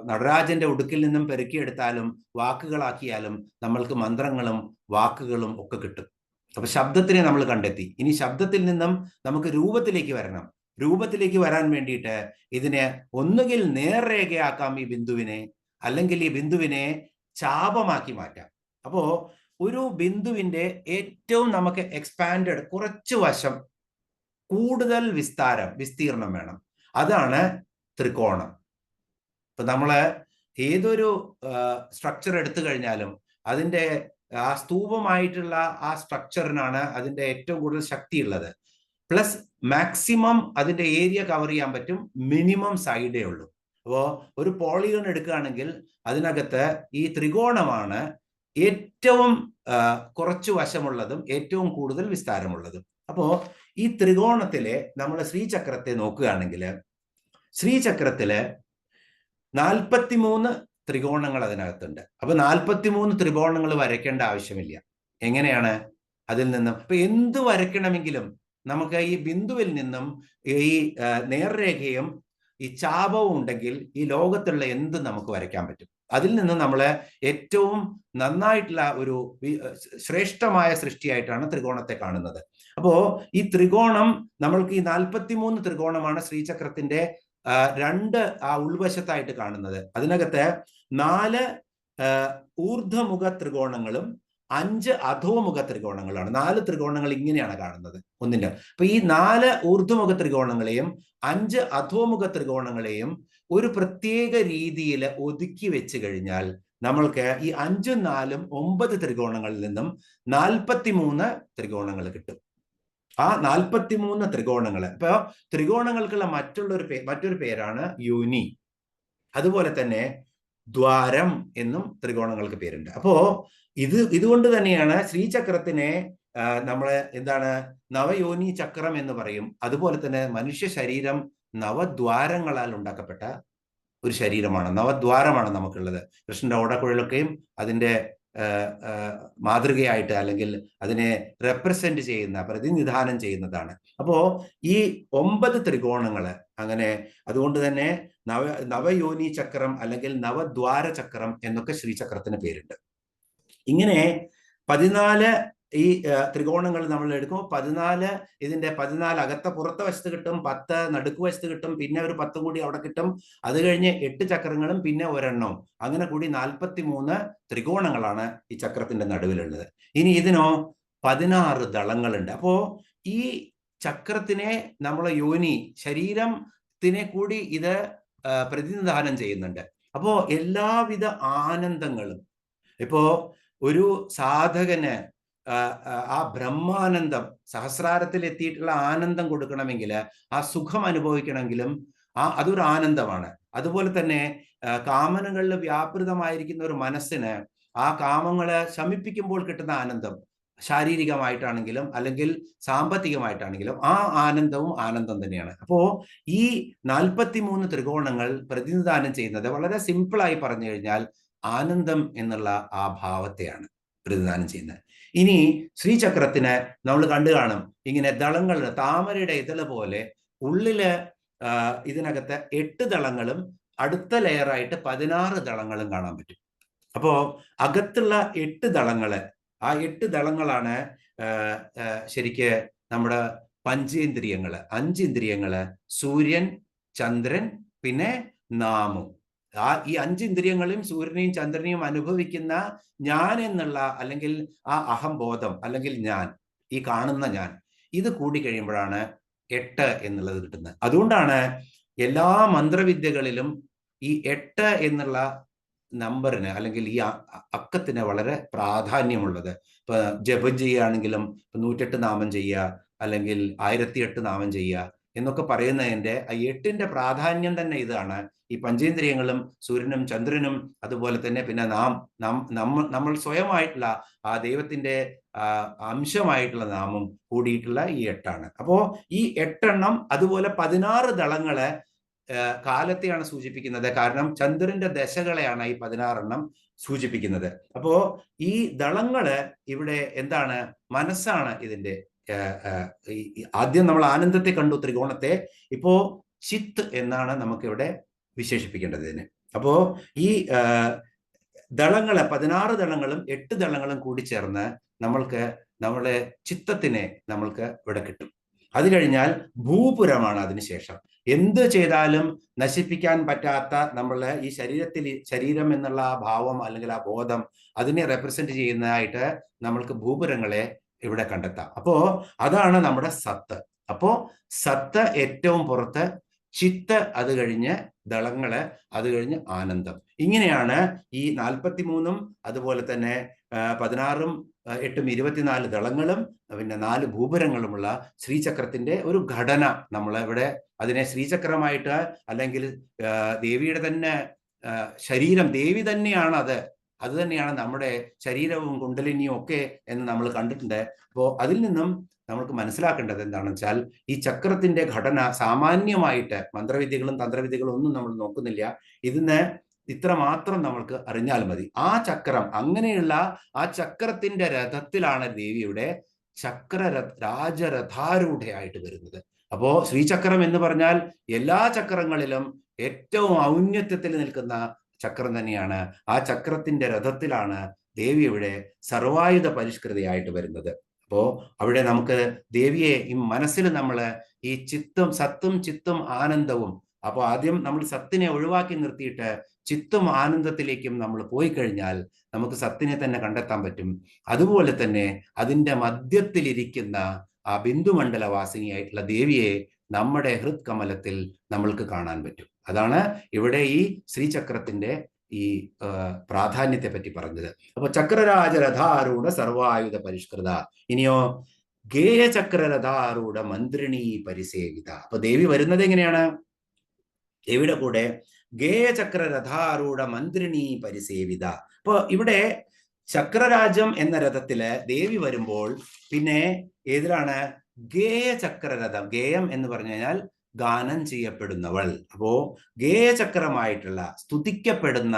നടരാജന്റെ ഉടുക്കിൽ നിന്നും പെരുക്കിയെടുത്താലും വാക്കുകളാക്കിയാലും നമ്മൾക്ക് മന്ത്രങ്ങളും വാക്കുകളും ഒക്കെ കിട്ടും. അപ്പൊ ശബ്ദത്തിനെ നമ്മൾ കണ്ടെത്തി. ഇനി ശബ്ദത്തിൽ നിന്നും നമുക്ക് രൂപത്തിലേക്ക് വരണം. രൂപത്തിലേക്ക് വരാൻ വേണ്ടിയിട്ട് ഇതിനെ ഒന്നുകിൽ നേർരേഖയാക്കാം ഈ ബിന്ദുവിനെ, അല്ലെങ്കിൽ ഈ ബിന്ദുവിനെ ചാപമാക്കി മാറ്റാം. അപ്പോ ഒരു ബിന്ദുവിന്റെ ഏറ്റവും നമുക്ക് എക്സ്പാൻഡഡ്, കുറച്ച് വശം കൂടുതൽ വിസ്തീർണം വേണം. അതാണ് ത്രികോണം. ഇപ്പൊ നമ്മള് ഏതൊരു സ്ട്രക്ചർ എടുത്തു കഴിഞ്ഞാലും അതിന്റെ ആ സ്തൂപമായിട്ടുള്ള ആ സ്ട്രക്ചറിനാണ് അതിന്റെ ഏറ്റവും കൂടുതൽ ശക്തിയുള്ളത്. പ്ലസ് മാക്സിമം അതിന്റെ ഏരിയ കവർ ചെയ്യാൻ പറ്റും, മിനിമം സൈഡേ ഉള്ളൂ. അപ്പോ ഒരു പോളിഗൺ എടുക്കുകയാണെങ്കിൽ അതിനകത്ത് ഈ ത്രികോണമാണ് ഏറ്റവും കുറച്ചു വശമുള്ളതും ഏറ്റവും കൂടുതൽ വിസ്താരമുള്ളതും. അപ്പോ ഈ ത്രികോണത്തിലെ നമ്മൾ ശ്രീചക്രത്തെ നോക്കുകയാണെങ്കിൽ, ശ്രീചക്രത്തില് 43 ത്രികോണങ്ങൾ അതിനകത്തുണ്ട്. അപ്പൊ 43 ത്രികോണങ്ങൾ വരയ്ക്കേണ്ട ആവശ്യമില്ല. എങ്ങനെയാണ്? അതിൽ നിന്നും ഇപ്പൊ എന്ത് വരയ്ക്കണമെങ്കിലും നമുക്ക് ഈ ബിന്ദുവിൽ നിന്നും ഈ നേർരേഖയും ഈ ചാപവും ഉണ്ടെങ്കിൽ ഈ ലോകത്തുള്ള എന്ത് നമുക്ക് വരയ്ക്കാൻ പറ്റും. അതിൽ നിന്ന് നമ്മൾ ഏറ്റവും നന്നായിട്ടുള്ള ഒരു ശ്രേഷ്ഠമായ സൃഷ്ടിയായിട്ടാണ് ത്രികോണത്തെ കാണുന്നത്. അപ്പോ ഈ ത്രികോണം, നമ്മൾക്ക് ഈ 43 ത്രികോണമാണ് ശ്രീചക്രത്തിന്റെ രണ്ട് ആ ഉൾവശത്തായിട്ട് കാണുന്നത്. അതിനകത്ത് 4 ഊർധ്വമുഖ ത്രികോണങ്ങളും 5 അധോമുഖ ത്രികോണങ്ങളാണ്. 4 ത്രികോണങ്ങൾ ഇങ്ങനെയാണ് കാണുന്നത് ഒന്നിന്റെ. അപ്പൊ ഈ 4 ഊർധ്വമുഖ ത്രികോണങ്ങളെയും 5 അധോമുഖ ത്രികോണങ്ങളെയും ഒരു പ്രത്യേക രീതിയിൽ ഒതുക്കി വെച്ച് കഴിഞ്ഞാൽ നമ്മൾക്ക് ഈ 5ഉം 4ഉം 9 ത്രികോണങ്ങളിൽ നിന്നും 43 ത്രികോണങ്ങൾ കിട്ടും. ആ 43 ത്രികോണങ്ങൾ, ഇപ്പൊ ത്രികോണങ്ങൾക്കുള്ള മറ്റൊരു പേരാണ് യോനി. അതുപോലെ തന്നെ ദ്വാരം എന്നും ത്രികോണങ്ങൾക്ക് പേരുണ്ട്. അപ്പോ ഇതുകൊണ്ട് തന്നെയാണ് ശ്രീചക്രത്തിനെ നമ്മള് എന്താണ് നവയോനി ചക്രം എന്ന് പറയും. അതുപോലെ തന്നെ മനുഷ്യ ശരീരം നവദ്വാരങ്ങളാൽ ഉണ്ടാക്കപ്പെട്ട ഒരു ശരീരമാണ്, നവദ്വാരമാണ് നമുക്കുള്ളത്. കൃഷ്ണന്റെ ഓടക്കുഴലൊക്കെയും അതിന്റെ മാതൃകയായിട്ട്, അല്ലെങ്കിൽ അതിനെ റെപ്രസെന്റ് ചെയ്യുന്ന, പ്രതിനിധാനം ചെയ്യുന്നതാണ്. അപ്പോ ഈ 9 ത്രികോണങ്ങള് അങ്ങനെ, അതുകൊണ്ട് തന്നെ നവയോനി ചക്രം അല്ലെങ്കിൽ നവദ്വാര ചക്രം എന്നൊക്കെ ശ്രീചക്രത്തിന് പേരുണ്ട്. ഇങ്ങനെ 14 ഈ ത്രികോണങ്ങൾ നമ്മൾ എടുക്കുമ്പോൾ 14 ഇതിന്റെ 14 അകത്ത പുറത്തെ വശത്ത് കിട്ടും, 10 നടുക്ക് വശത്ത് കിട്ടും, പിന്നെ ഒരു 10 കൂടി അവിടെ കിട്ടും. അത് കഴിഞ്ഞ് 8 ചക്രങ്ങളും പിന്നെ ഒരെണ്ണവും, അങ്ങനെ കൂടി 43 ത്രികോണങ്ങളാണ് ഈ ചക്രത്തിന്റെ നടുവിലുള്ളത്. ഇനി ഇതിനോ 16 ദളങ്ങളുണ്ട്. അപ്പോ ഈ ചക്രത്തിനെ നമ്മളെ യോനി ശരീരത്തിനെ കൂടി ഇത് പ്രതിനിധാനം ചെയ്യുന്നുണ്ട്. അപ്പോ എല്ലാവിധ ആനന്ദങ്ങളും ഇപ്പോ ഒരു സാധകന് ആ ബ്രഹ്മാനന്ദം സഹസ്രാരത്തിൽ എത്തിയിട്ടുള്ള ആനന്ദം കൊടുക്കണമെങ്കിൽ, ആ സുഖം അനുഭവിക്കണമെങ്കിലും അതൊരു ആനന്ദമാണ്. അതുപോലെ തന്നെ കാമനകളിൽ വ്യാപൃതമായിരിക്കുന്ന ഒരു മനസ്സിന് ആ കാമങ്ങളെ ശമിപ്പിക്കുമ്പോൾ കിട്ടുന്ന ആനന്ദം, ശാരീരികമായിട്ടാണെങ്കിലും അല്ലെങ്കിൽ സാമ്പത്തികമായിട്ടാണെങ്കിലും ആ ആനന്ദവും ആനന്ദം തന്നെയാണ്. അപ്പോ ഈ 43 ത്രികോണങ്ങൾ പ്രതിനിധാനം ചെയ്യുന്നത് വളരെ സിമ്പിളായി പറഞ്ഞു കഴിഞ്ഞാൽ ആനന്ദം എന്നുള്ള ആ ഭാവത്തെയാണ് പ്രതിനിധാനം ചെയ്യുന്നത്. ഇനി ശ്രീചക്രത്തിന് നമ്മൾ കണ്ടു കാണും ഇങ്ങനെ ദളങ്ങൾ, താമരയുടെ ഇതള് പോലെ ഉള്ളില് ഇതിനകത്ത് 8 ദളങ്ങളും അടുത്ത ലെയറായിട്ട് 16 ദളങ്ങളും കാണാൻ പറ്റും. അപ്പോ അകത്തുള്ള 8 ദളങ്ങള്, ആ 8 ദളങ്ങളാണ് ശരിക്ക് നമ്മുടെ പഞ്ചേന്ദ്രിയങ്ങള്, 5 ഇന്ദ്രിയങ്ങള്, സൂര്യൻ, ചന്ദ്രൻ, പിന്നെ നാമം. ഈ 5 ഇന്ദ്രിയങ്ങളെയും സൂര്യനെയും ചന്ദ്രനെയും അനുഭവിക്കുന്ന ഞാൻ എന്നുള്ള അല്ലെങ്കിൽ ആ അഹംബോധം അല്ലെങ്കിൽ ഞാൻ, ഈ കാണുന്ന ഞാൻ, ഇത് കൂടി കഴിയുമ്പോഴാണ് 8 എന്നുള്ളത് കിട്ടുന്നത്. അതുകൊണ്ടാണ് എല്ലാ മന്ത്രവിദ്യകളിലും ഈ 8 എന്നുള്ള നമ്പറിന് അല്ലെങ്കിൽ ഈ അക്കത്തിന് വളരെ പ്രാധാന്യമുള്ളത്. ഇപ്പൊ ജപം ചെയ്യുകയാണെങ്കിലും 108 നാമം ചെയ്യുക അല്ലെങ്കിൽ 1008 നാമം ചെയ്യുക എന്നൊക്കെ പറയുന്നതിന്റെ ആ 8ന്റെ പ്രാധാന്യം തന്നെ ഇതാണ്. ഈ പഞ്ചേന്ദ്രിയങ്ങളും സൂര്യനും ചന്ദ്രനും അതുപോലെ തന്നെ പിന്നെ നമ്മൾ സ്വയമായിട്ടുള്ള ആ ദൈവത്തിന്റെ അംശമായിട്ടുള്ള നാമം കൂടിയിട്ടുള്ള ഈ 8ആണ്. അപ്പോ ഈ 8 എണ്ണം അതുപോലെ 16 ദളങ്ങളെ കാലത്തെയാണ് സൂചിപ്പിക്കുന്നത്. കാരണം ചന്ദ്രന്റെ ദശകളെയാണ് ഈ 16 എണ്ണം സൂചിപ്പിക്കുന്നത്. അപ്പോ ഈ ദളങ്ങള് ഇവിടെ എന്താണ്? മനസ്സാണ് ഇതിന്റെ. ആദ്യം നമ്മൾ ആനന്ദത്തെ കണ്ടു, ത്രികോണത്തെ. ഇപ്പോ ചിത്ത് എന്നാണ് നമുക്കിവിടെ വിശേഷിപ്പിക്കേണ്ടത് ഇതിന്. അപ്പോ ഈ ദളങ്ങള് 16 ദളങ്ങളും 8 ദളങ്ങളും കൂടി ചേർന്ന് നമ്മളെ ചിത്തത്തിനെ നമ്മൾക്ക് ഇവിടെ കിട്ടും. അത് കഴിഞ്ഞാൽ ഭൂപുരമാണ് അതിനുശേഷം. എന്ത് ചെയ്താലും നശിപ്പിക്കാൻ പറ്റാത്ത നമ്മളെ ഈ ശരീരം എന്നുള്ള ആ ഭാവം അല്ലെങ്കിൽ ആ ബോധം, അതിനെ റെപ്രസെന്റ് ചെയ്യുന്നതായിട്ട് നമ്മൾക്ക് ഭൂപുരങ്ങളെ ഇവിടെ കണ്ടെത്താം. അപ്പോ അതാണ് നമ്മുടെ സത്ത്. അപ്പോ സത്ത് ഏറ്റവും പുറത്ത്, ചിത്ത് അത് കഴിഞ്ഞ് ദളങ്ങള്, അത് കഴിഞ്ഞ് ആനന്ദം. ഇങ്ങനെയാണ് ഈ 43 അതുപോലെ തന്നെ 16 8 24 ദളങ്ങളും പിന്നെ 4 ഭൂപുരങ്ങളുമുള്ള ശ്രീചക്രത്തിന്റെ ഒരു ഘടന നമ്മൾ ഇവിടെ അതിനെ ശ്രീചക്രമായിട്ട് അല്ലെങ്കിൽ ദേവിയുടെ തന്നെ ശരീരം, ദേവി തന്നെയാണ് അത് തന്നെയാണ് നമ്മുടെ ശരീരവും കുണ്ടലിനിയും ഒക്കെ എന്ന് നമ്മൾ കണ്ടിട്ടുണ്ട്. അപ്പോൾ അതിൽ നിന്നും നമുക്ക് മനസ്സിലാക്കേണ്ടത് എന്താണെന്ന് വെച്ചാൽ ഈ ചക്രത്തിന്റെ ഘടന സാമാന്യമായിട്ട് മന്ത്രവിദ്യകളും തന്ത്രവിദ്യകളും ഒന്നും നമ്മൾ നോക്കുന്നില്ല. ഇതിന് ഇത്ര മാത്രം നമ്മൾക്ക് അറിഞ്ഞാൽ മതി. ആ ചക്രം, അങ്ങനെയുള്ള ആ ചക്രത്തിന്റെ രഥത്തിലാണ് ദേവിയുടെ രാജരഥാരൂഢയായിട്ട് വരുന്നത്. അപ്പോ ശ്രീചക്രം എന്ന് പറഞ്ഞാൽ എല്ലാ ചക്രങ്ങളിലും ഏറ്റവും ഔന്നത്യത്തിൽ നിൽക്കുന്ന ചക്രം തന്നെയാണ്. ആ ചക്രത്തിന്റെ രഥത്തിലാണ് ദേവി ഇവിടെ സർവായുധ പരിഷ്കൃതയായിട്ട് വരുന്നത്. അപ്പോ അവിടെ നമുക്ക് ദേവിയെ ഈ മനസ്സിൽ നമ്മൾ ഈ സത്തും ചിത്തും ആനന്ദവും, അപ്പൊ ആദ്യം നമ്മൾ സത്തിനെ ഒഴിവാക്കി നിർത്തിയിട്ട് ചിത്തും ആനന്ദത്തിലേക്കും നമ്മൾ പോയി കഴിഞ്ഞാൽ നമുക്ക് സത്തിനെ തന്നെ കണ്ടെത്താൻ പറ്റും. അതുപോലെ തന്നെ അതിൻ്റെ മധ്യത്തിലിരിക്കുന്ന ആ ബിന്ദുമണ്ഡലവാസിനിയായിട്ടുള്ള ദേവിയെ നമ്മുടെ ഹൃത്കമലത്തിൽ നമ്മൾക്ക് കാണാൻ പറ്റും. അതാണ് ഇവിടെ ഈ ശ്രീചക്രത്തിന്റെ ഈ പ്രാധാന്യത്തെ പറ്റി പറഞ്ഞത്. അപ്പൊ ചക്രരാജരഥാരൂഢ സർവായുധ പരിഷ്കൃത. ഇനിയോ ഗേയചക്രരഥാരൂഢ മന്ത്രിണീ പരിസേവിത. അപ്പൊ ദേവി വരുന്നത് എങ്ങനെയാണ്? ദേവിയുടെ കൂടെ ഗേയചക്രരഥാരൂഢ മന്ത്രിണീ പരിസേവിത. അപ്പൊ ഇവിടെ ചക്രരാജം എന്ന രഥത്തില് ദേവി വരുമ്പോൾ പിന്നെ ഏതിലാണ്? ഗേയചക്രരഥം. ഗേയം എന്ന് പറഞ്ഞു കഴിഞ്ഞാൽ ഗാനം ചെയ്യപ്പെടുന്നവൾ. അപ്പോ ഗേയചക്രമായിട്ടുള്ള സ്തുതിക്കപ്പെടുന്ന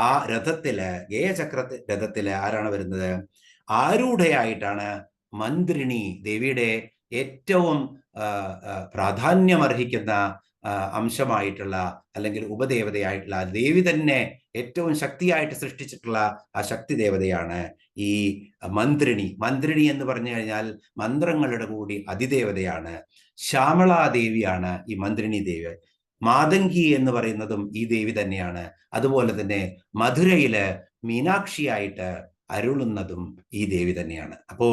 ആ രഥത്തില്, ഗേയചക്ര രഥത്തില് ആരാണ് വരുന്നത്? ആരൂഢയായിട്ടാണ് മന്ത്രിണി, ദേവിയുടെ ഏറ്റവും പ്രാധാന്യമർഹിക്കുന്ന അംശമായിട്ടുള്ള അല്ലെങ്കിൽ ഉപദേവതയായിട്ടുള്ള ദേവി തന്നെ ഏറ്റവും ശക്തിയായിട്ട് സൃഷ്ടിച്ചിട്ടുള്ള ആ ശക്തി ദേവതയാണ് ഈ മന്ത്രിണി. മന്ത്രിണി എന്ന് പറഞ്ഞു കഴിഞ്ഞാൽ മന്ത്രങ്ങളുടെ കൂടി അതിദേവതയാണ്. ശ്യാമളാദേവിയാണ് ഈ മന്ത്രിണി ദേവി. മാതങ്കി എന്ന് പറയുന്നതും ഈ ദേവി തന്നെയാണ്. അതുപോലെ തന്നെ മധുരയില് മീനാക്ഷിയായിട്ട് അരുളുന്നതും ഈ ദേവി തന്നെയാണ്. അപ്പോ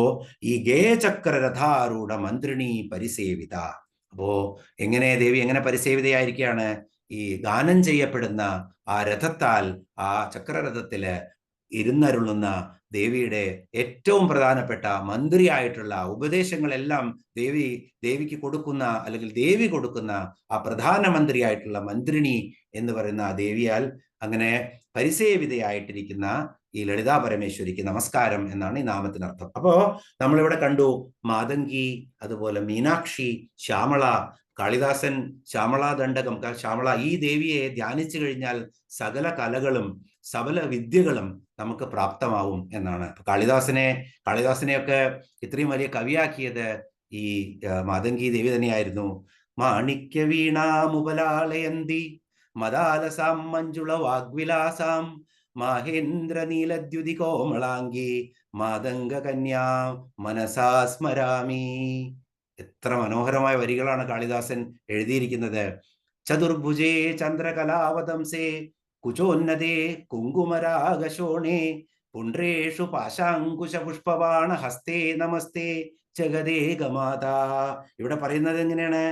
ഈ ഗേയചക്രരഥാരൂഢ മന്ത്രിണി പരിസേവിത. അപ്പോ ദേവി എങ്ങനെ പരിസേവിതയായിരിക്കുകയാണ്? ഈ ഗാനം ചെയ്യപ്പെടുന്ന ആ രഥത്താൽ, ആ ചക്രരഥത്തില് ഇരുന്നരുളുന്ന ദേവിയുടെ ഏറ്റവും പ്രധാനപ്പെട്ട മന്ത്രിയായിട്ടുള്ള ഉപദേശങ്ങളെല്ലാം ദേവിക്ക് കൊടുക്കുന്ന, അല്ലെങ്കിൽ ദേവി കൊടുക്കുന്ന ആ പ്രധാനമന്ത്രിയായിട്ടുള്ള മന്ത്രിണി എന്ന് പറയുന്ന ആ ദേവിയാൽ അങ്ങനെ പരിസേവിതയായിട്ടിരിക്കുന്ന ഈ ലളിതാ പരമേശ്വരിക്ക് നമസ്കാരം എന്നാണ് ഈ നാമത്തിനർത്ഥം. അപ്പോ നമ്മളിവിടെ കണ്ടു മാതങ്കി, അതുപോലെ മീനാക്ഷി, ശ്യാമള, കാളിദാസൻ ശ്യാമള ദണ്ഡകം, ശ്യാമള, ഈ ദേവിയെ ധ്യാനിച്ചു കഴിഞ്ഞാൽ സകല കലകളും സകല വിദ്യകളും നമുക്ക് പ്രാപ്തമാവും എന്നാണ്. കാളിദാസനെയൊക്കെ ഇത്രയും വലിയ കവിയാക്കിയത് ഈ മാതങ്കി ദേവി തന്നെയായിരുന്നു. മാണിക്യ വീണാമുപലാളയന്തി മദാലസാം മഞ്ജുള വാഗ്വിലാസാം മഹേന്ദ്ര നീലദ്യുതി കോമളാംഗി മാതംഗ കന്യാ മനസാ സ്മരാമി. എത്ര മനോഹരമായ വരികളാണ് കാളിദാസൻ എഴുതിയിരിക്കുന്നത്. ചതുർഭുജേ ചന്ദ്രകലാവതംസേ കുചോന്നതേ കുങ്കുമരാഗശോണേ പുണ്ട്രേഷു പാശാങ്കുശ പുഷ്പബാണ ഹസ്തേ നമസ്തേ ജഗദേകമാതാ. ഇവിടെ പറയുന്നത് എങ്ങനെയാണ്?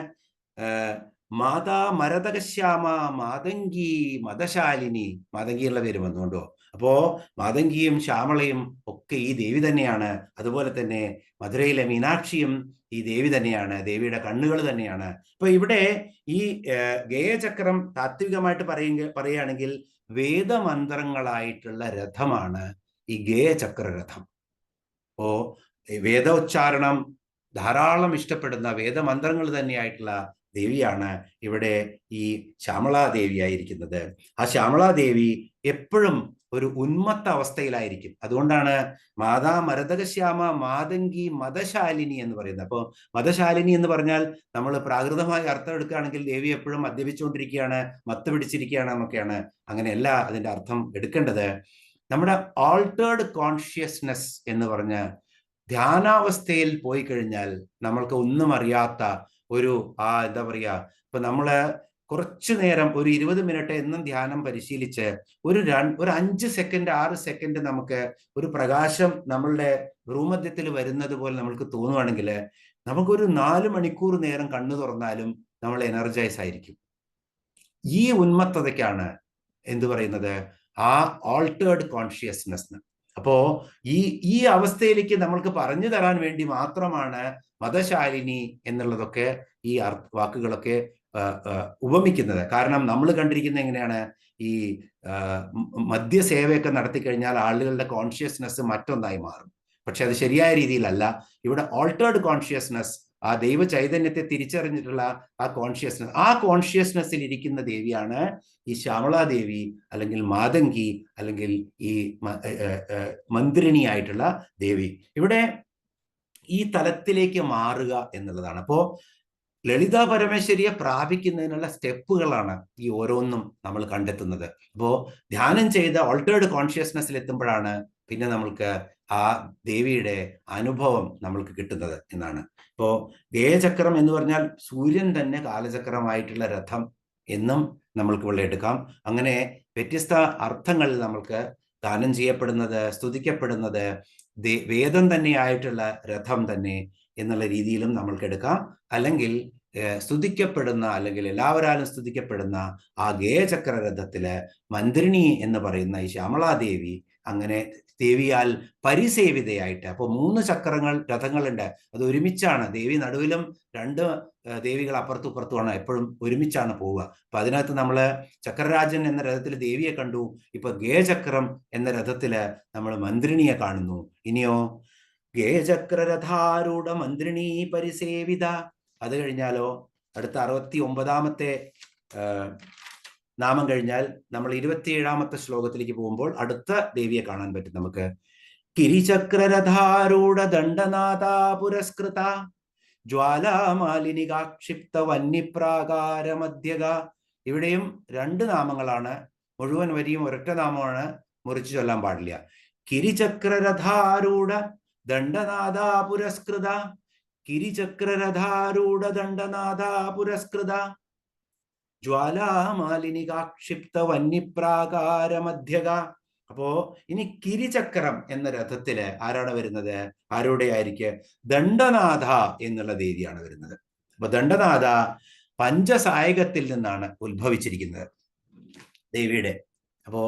മാതാ മരതകശ്യാമ മാതങ്കി മദശാലിനി. മാതങ്കി ഉള്ള പേര് വന്നുകൊണ്ടോ? അപ്പോ മാതങ്കിയും ശ്യാമളയും ഒക്കെ ഈ ദേവി തന്നെയാണ്. അതുപോലെ തന്നെ മധുരയിലെ മീനാക്ഷിയും ഈ ദേവി തന്നെയാണ്, ദേവിയുടെ കണ്ണുകൾ തന്നെയാണ്. അപ്പൊ ഇവിടെ ഈ ഗേയചക്രം താത്വികമായിട്ട് പറയുകയാണെങ്കിൽ വേദമന്ത്രങ്ങളായിട്ടുള്ള രഥമാണ് ഈ ഗേയചക്ര രഥം. അപ്പോ വേദോച്ചാരണം ധാരാളം ഇഷ്ടപ്പെടുന്ന വേദമന്ത്രങ്ങൾ തന്നെയായിട്ടുള്ള ദേവിയാണ് ഇവിടെ ഈ ശ്യാമളാദേവിയായിരിക്കുന്നത്. ആ ശ്യാമളാദേവി എപ്പോഴും ഒരു ഉന്മത്ത അവസ്ഥയിലായിരിക്കും. അതുകൊണ്ടാണ് മാതാ മരതകശ്യാമ മാതങ്കി മദശാലിനി എന്ന് പറയുന്നത്. അപ്പോൾ മദശാലിനി എന്ന് പറഞ്ഞാൽ നമ്മൾ പ്രാകൃതമായ അർത്ഥം എടുക്കുകയാണെങ്കിൽ ദേവി എപ്പോഴും മദ്യപിച്ചുകൊണ്ടിരിക്കുകയാണ്, മത്ത് പിടിച്ചിരിക്കുകയാണ് എന്നൊക്കെയാണ്. അങ്ങനെയല്ല അതിന്റെ അർത്ഥം എടുക്കേണ്ടത്. നമ്മുടെ ആൾട്ടേർഡ് കോൺഷ്യസ്നെസ് എന്ന് പറഞ്ഞ ധ്യാനാവസ്ഥയിൽ പോയി കഴിഞ്ഞാൽ നമ്മൾക്ക് ഒന്നും അറിയാത്ത ഒരു എന്താ പറയുക, ഇപ്പൊ നമ്മള് കുറച്ചു നേരം ഒരു 20 മിനിറ്റ് എന്നും ധ്യാനം പരിശീലിച്ച് ഒരു 5 സെക്കൻഡ് 6 സെക്കൻഡ് നമുക്ക് ഒരു പ്രകാശം നമ്മളുടെ ഭ്രൂമധ്യത്തിൽ വരുന്നത് പോലെ നമ്മൾക്ക് തോന്നുവാണെങ്കിൽ നമുക്കൊരു 4 മണിക്കൂർ നേരം കണ്ണു തുറന്നാലും നമ്മൾ എനർജൈസ് ആയിരിക്കും. ഈ ഉന്മത്തതയ്ക്കാണ് എന്ത് പറയുന്നത്? ആ ആൾട്ടേർഡ് കോൺഷ്യസ്നെസ്. അപ്പോ ഈ അവസ്ഥയിലേക്ക് നമ്മൾക്ക് പറഞ്ഞു തരാൻ വേണ്ടി മാത്രമാണ് മദശാലിനി എന്നുള്ളതൊക്കെ ഈ വാക്കുകളൊക്കെ ഉപമിക്കുന്നത്. കാരണം നമ്മൾ കണ്ടിരിക്കുന്ന എങ്ങനെയാണ്, ഈ മദ്യസേവയൊക്കെ നടത്തിക്കഴിഞ്ഞാൽ ആളുകളുടെ കോൺഷ്യസ്നെസ് മറ്റൊന്നായി മാറും. പക്ഷെ അത് ശരിയായ രീതിയിലല്ല. ഇവിടെ ആൾട്ടേർഡ് കോൺഷ്യസ്നെസ്, ആ ദൈവ ചൈതന്യത്തെ തിരിച്ചറിഞ്ഞിട്ടുള്ള ആ കോൺഷ്യസ്നെസ്സിൽ ഇരിക്കുന്ന ദേവിയാണ് ഈ ശ്യാമളാദേവി, അല്ലെങ്കിൽ മാതങ്കി, അല്ലെങ്കിൽ ഈ മന്ത്രിണിയായിട്ടുള്ള ദേവി. ഇവിടെ ഈ തലത്തിലേക്ക് മാറുക എന്നുള്ളതാണ്. അപ്പോ ലളിതാ പരമേശ്വരിയെ പ്രാപിക്കുന്നതിനുള്ള സ്റ്റെപ്പുകളാണ് ഈ ഓരോന്നും നമ്മൾ കണ്ടെത്തുന്നത്. അപ്പോൾ ധ്യാനം ചെയ്ത ഓൾട്ടേർഡ് കോൺഷ്യസ്നെസ്സിൽ എത്തുമ്പോഴാണ് പിന്നെ നമ്മൾക്ക് ആ ദേവിയുടെ അനുഭവം നമ്മൾക്ക് കിട്ടുന്നത് എന്നാണ്. ഇപ്പോ ഗേയചക്രം എന്ന് പറഞ്ഞാൽ സൂര്യൻ തന്നെ കാലചക്രമായിട്ടുള്ള രഥം എന്നും നമ്മൾക്ക് ഇവിടെ എടുക്കാം. അങ്ങനെ വ്യത്യസ്ത അർത്ഥങ്ങളിൽ നമ്മൾക്ക് ദാനം ചെയ്യപ്പെടുന്നത്, സ്തുതിക്കപ്പെടുന്നത് വേദം തന്നെയായിട്ടുള്ള രഥം തന്നെ എന്നുള്ള രീതിയിലും നമ്മൾക്ക് എടുക്കാം. അല്ലെങ്കിൽ സ്തുതിക്കപ്പെടുന്ന, അല്ലെങ്കിൽ എല്ലാവരാലും സ്തുതിക്കപ്പെടുന്ന ആ ഗേയചക്ര രഥത്തില് മന്ത്രിണി എന്ന് പറയുന്ന ഈ ശ്യാമളാദേവി അങ്ങനെ ദേവിയാൽ പരിസേവിതയായിട്ട്. അപ്പോൾ 3 രഥങ്ങളുണ്ട്. അത് ഒരുമിച്ചാണ്. ദേവി നടുവിലും 2 ദേവികൾ അപ്പുറത്തുമാണ്, എപ്പോഴും ഒരുമിച്ചാണ് പോവുക. അപ്പൊ അതിനകത്ത് നമ്മള് ചക്രരാജൻ എന്ന രഥത്തിൽ ദേവിയെ കണ്ടു. ഇപ്പൊ ഗേയചക്രം എന്ന രഥത്തില് നമ്മൾ മന്ത്രിണിയെ കാണുന്നു. ഇനിയോ ഗേയചക്രരഥാരൂഢ മന്ത്രിണി പരിസേവിത. അത് കഴിഞ്ഞാലോ അടുത്ത 69ാമത്തെ നാമം കഴിഞ്ഞാൽ നമ്മൾ 27ാമത്തെ ശ്ലോകത്തിലേക്ക് പോകുമ്പോൾ അടുത്ത ദേവിയെ കാണാൻ പറ്റും നമുക്ക്. കിരിചക്രരഥാരൂഢ ദണ്ഡനാഥ പുരസ്കൃത ജ്വാലാമാലിനികാക്ഷിപ്ത വന്യപ്രാകാര മധ്യക. ഇവിടെയും 2 നാമങ്ങളാണ്. മുഴുവൻ വരിയും ഒരൊറ്റ നാമമാണ്, മുറിച്ചു ചൊല്ലാൻ പാടില്ല. കിരിചക്രരഥാരൂഢ ദണ്ഡനാഥ പുരസ്കൃത, കിരിചക്രരഥാരൂഢ ദണ്ഡനാഥ പുരസ്കൃത ജ്വാലാമാലിനികാക്ഷിപ്ത വന്യപ്രാകാര മധ്യക. അപ്പോ ഇനി കിരിചക്രം എന്ന രഥത്തില് ആരാണ് വരുന്നത്? ആരുടെ ആയിരിക്കും? ദണ്ഡനാഥ എന്നുള്ള ദേവിയാണ് വരുന്നത്. അപ്പൊ ദണ്ഡനാഥ പഞ്ചസായകത്തിൽ നിന്നാണ് ഉത്ഭവിച്ചിരിക്കുന്നത് ദേവിയുടെ. അപ്പോ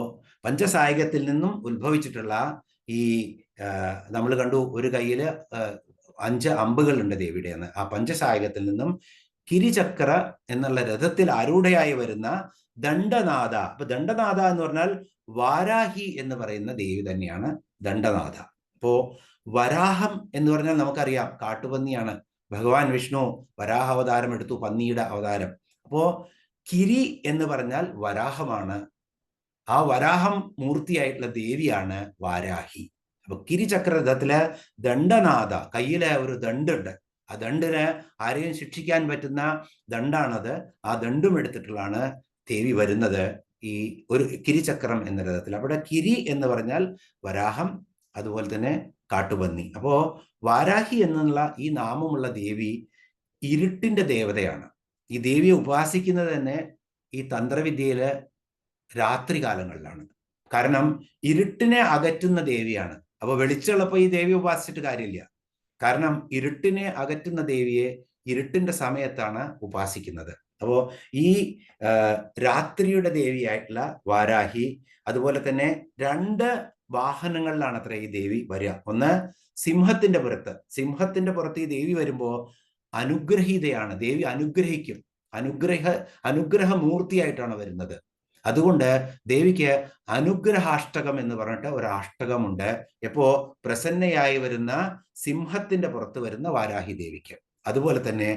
പഞ്ചസായകത്തിൽ നിന്നും ഉത്ഭവിച്ചിട്ടുള്ള ഈ നമ്മൾ കണ്ടു ഒരു കയ്യില് 5 അമ്പുകളുണ്ട് ദേവിയുടെ എന്ന്. ആ പഞ്ചസായകത്തിൽ നിന്നും കിരിചക്ര എന്നുള്ള രഥത്തിൽ ആരൂഢയായി വരുന്ന ദണ്ഡനാഥ. അപ്പൊ ദണ്ഡനാഥ എന്ന് പറഞ്ഞാൽ വാരാഹി എന്ന് പറയുന്ന ദേവി തന്നെയാണ് ദണ്ഡനാഥ. അപ്പോ വരാഹം എന്ന് പറഞ്ഞാൽ നമുക്കറിയാം കാട്ടുപന്നിയാണ്. ഭഗവാൻ വിഷ്ണു വരാഹ അവതാരം എടുത്തു, പന്നിയുടെ അവതാരം. അപ്പോ കിരി എന്ന് പറഞ്ഞാൽ വരാഹമാണ്. ആ വരാഹം മൂർത്തിയായിട്ടുള്ള ദേവിയാണ് വാരാഹി. അപ്പൊ കിരിചക്രരഥത്തിലെ ദണ്ഡനാഥ, കയ്യിലെ ഒരു ദണ്ടുണ്ട്. ആ ദണ്ടിന് ആരെയും ശിക്ഷിക്കാൻ പറ്റുന്ന ദണ്ടാണത്. ആ ദണ്ടും എടുത്തിട്ടുള്ളതാണ് ദേവി വരുന്നത് ഈ ഒരു കിരിചക്രം എന്ന രഥത്തിൽ. അവിടെ കിരി എന്ന് പറഞ്ഞാൽ വരാഹം, അതുപോലെ തന്നെ കാട്ടുപന്നി. അപ്പോ വാരാഹി എന്നുള്ള ഈ നാമമുള്ള ദേവി ഇരുട്ടിന്റെ ദേവതയാണ്. ഈ ദേവിയെ ഉപാസിക്കുന്നത് തന്നെ ഈ തന്ത്രവിദ്യയില് രാത്രി കാലങ്ങളിലാണ്. കാരണം ഇരുട്ടിനെ അകറ്റുന്ന ദേവിയാണ്. അപ്പൊ വെളിച്ചമുള്ളപ്പോ ഈ ദേവിയെ ഉപാസിച്ചിട്ട് കാര്യമില്ല. കാരണം ഇരുട്ടിനെ അകറ്റുന്ന ദേവിയെ ഇരുട്ടിന്റെ സമയത്താണ് ഉപാസിക്കുന്നത്. അപ്പോ ഈ രാത്രിയുടെ ദേവിയായിട്ടുള്ള വാരാഹി, അതുപോലെ തന്നെ 2 വാഹനങ്ങളിലാണ് അത്ര ഈ ദേവി വരിക. ഒന്ന് സിംഹത്തിന്റെ പുറത്ത് ഈ ദേവി വരുമ്പോ അനുഗ്രഹീതയാണ്. ദേവി അനുഗ്രഹിക്കും. അനുഗ്രഹമൂർത്തിയായിട്ടാണ് വരുന്നത്. അതുകൊണ്ട് ദേവിക്ക് അനുഗ്രഹാഷ്ടകം എന്ന് പറഞ്ഞിട്ട് ഒരു അഷ്ടകമുണ്ട്. എപ്പോ പ്രസന്നയായി വരുന്ന സിംഹത്തിന്റെ പുറത്ത് വരുന്ന വാരാഹി ദേവിക്ക്. അതുപോലെ തന്നെ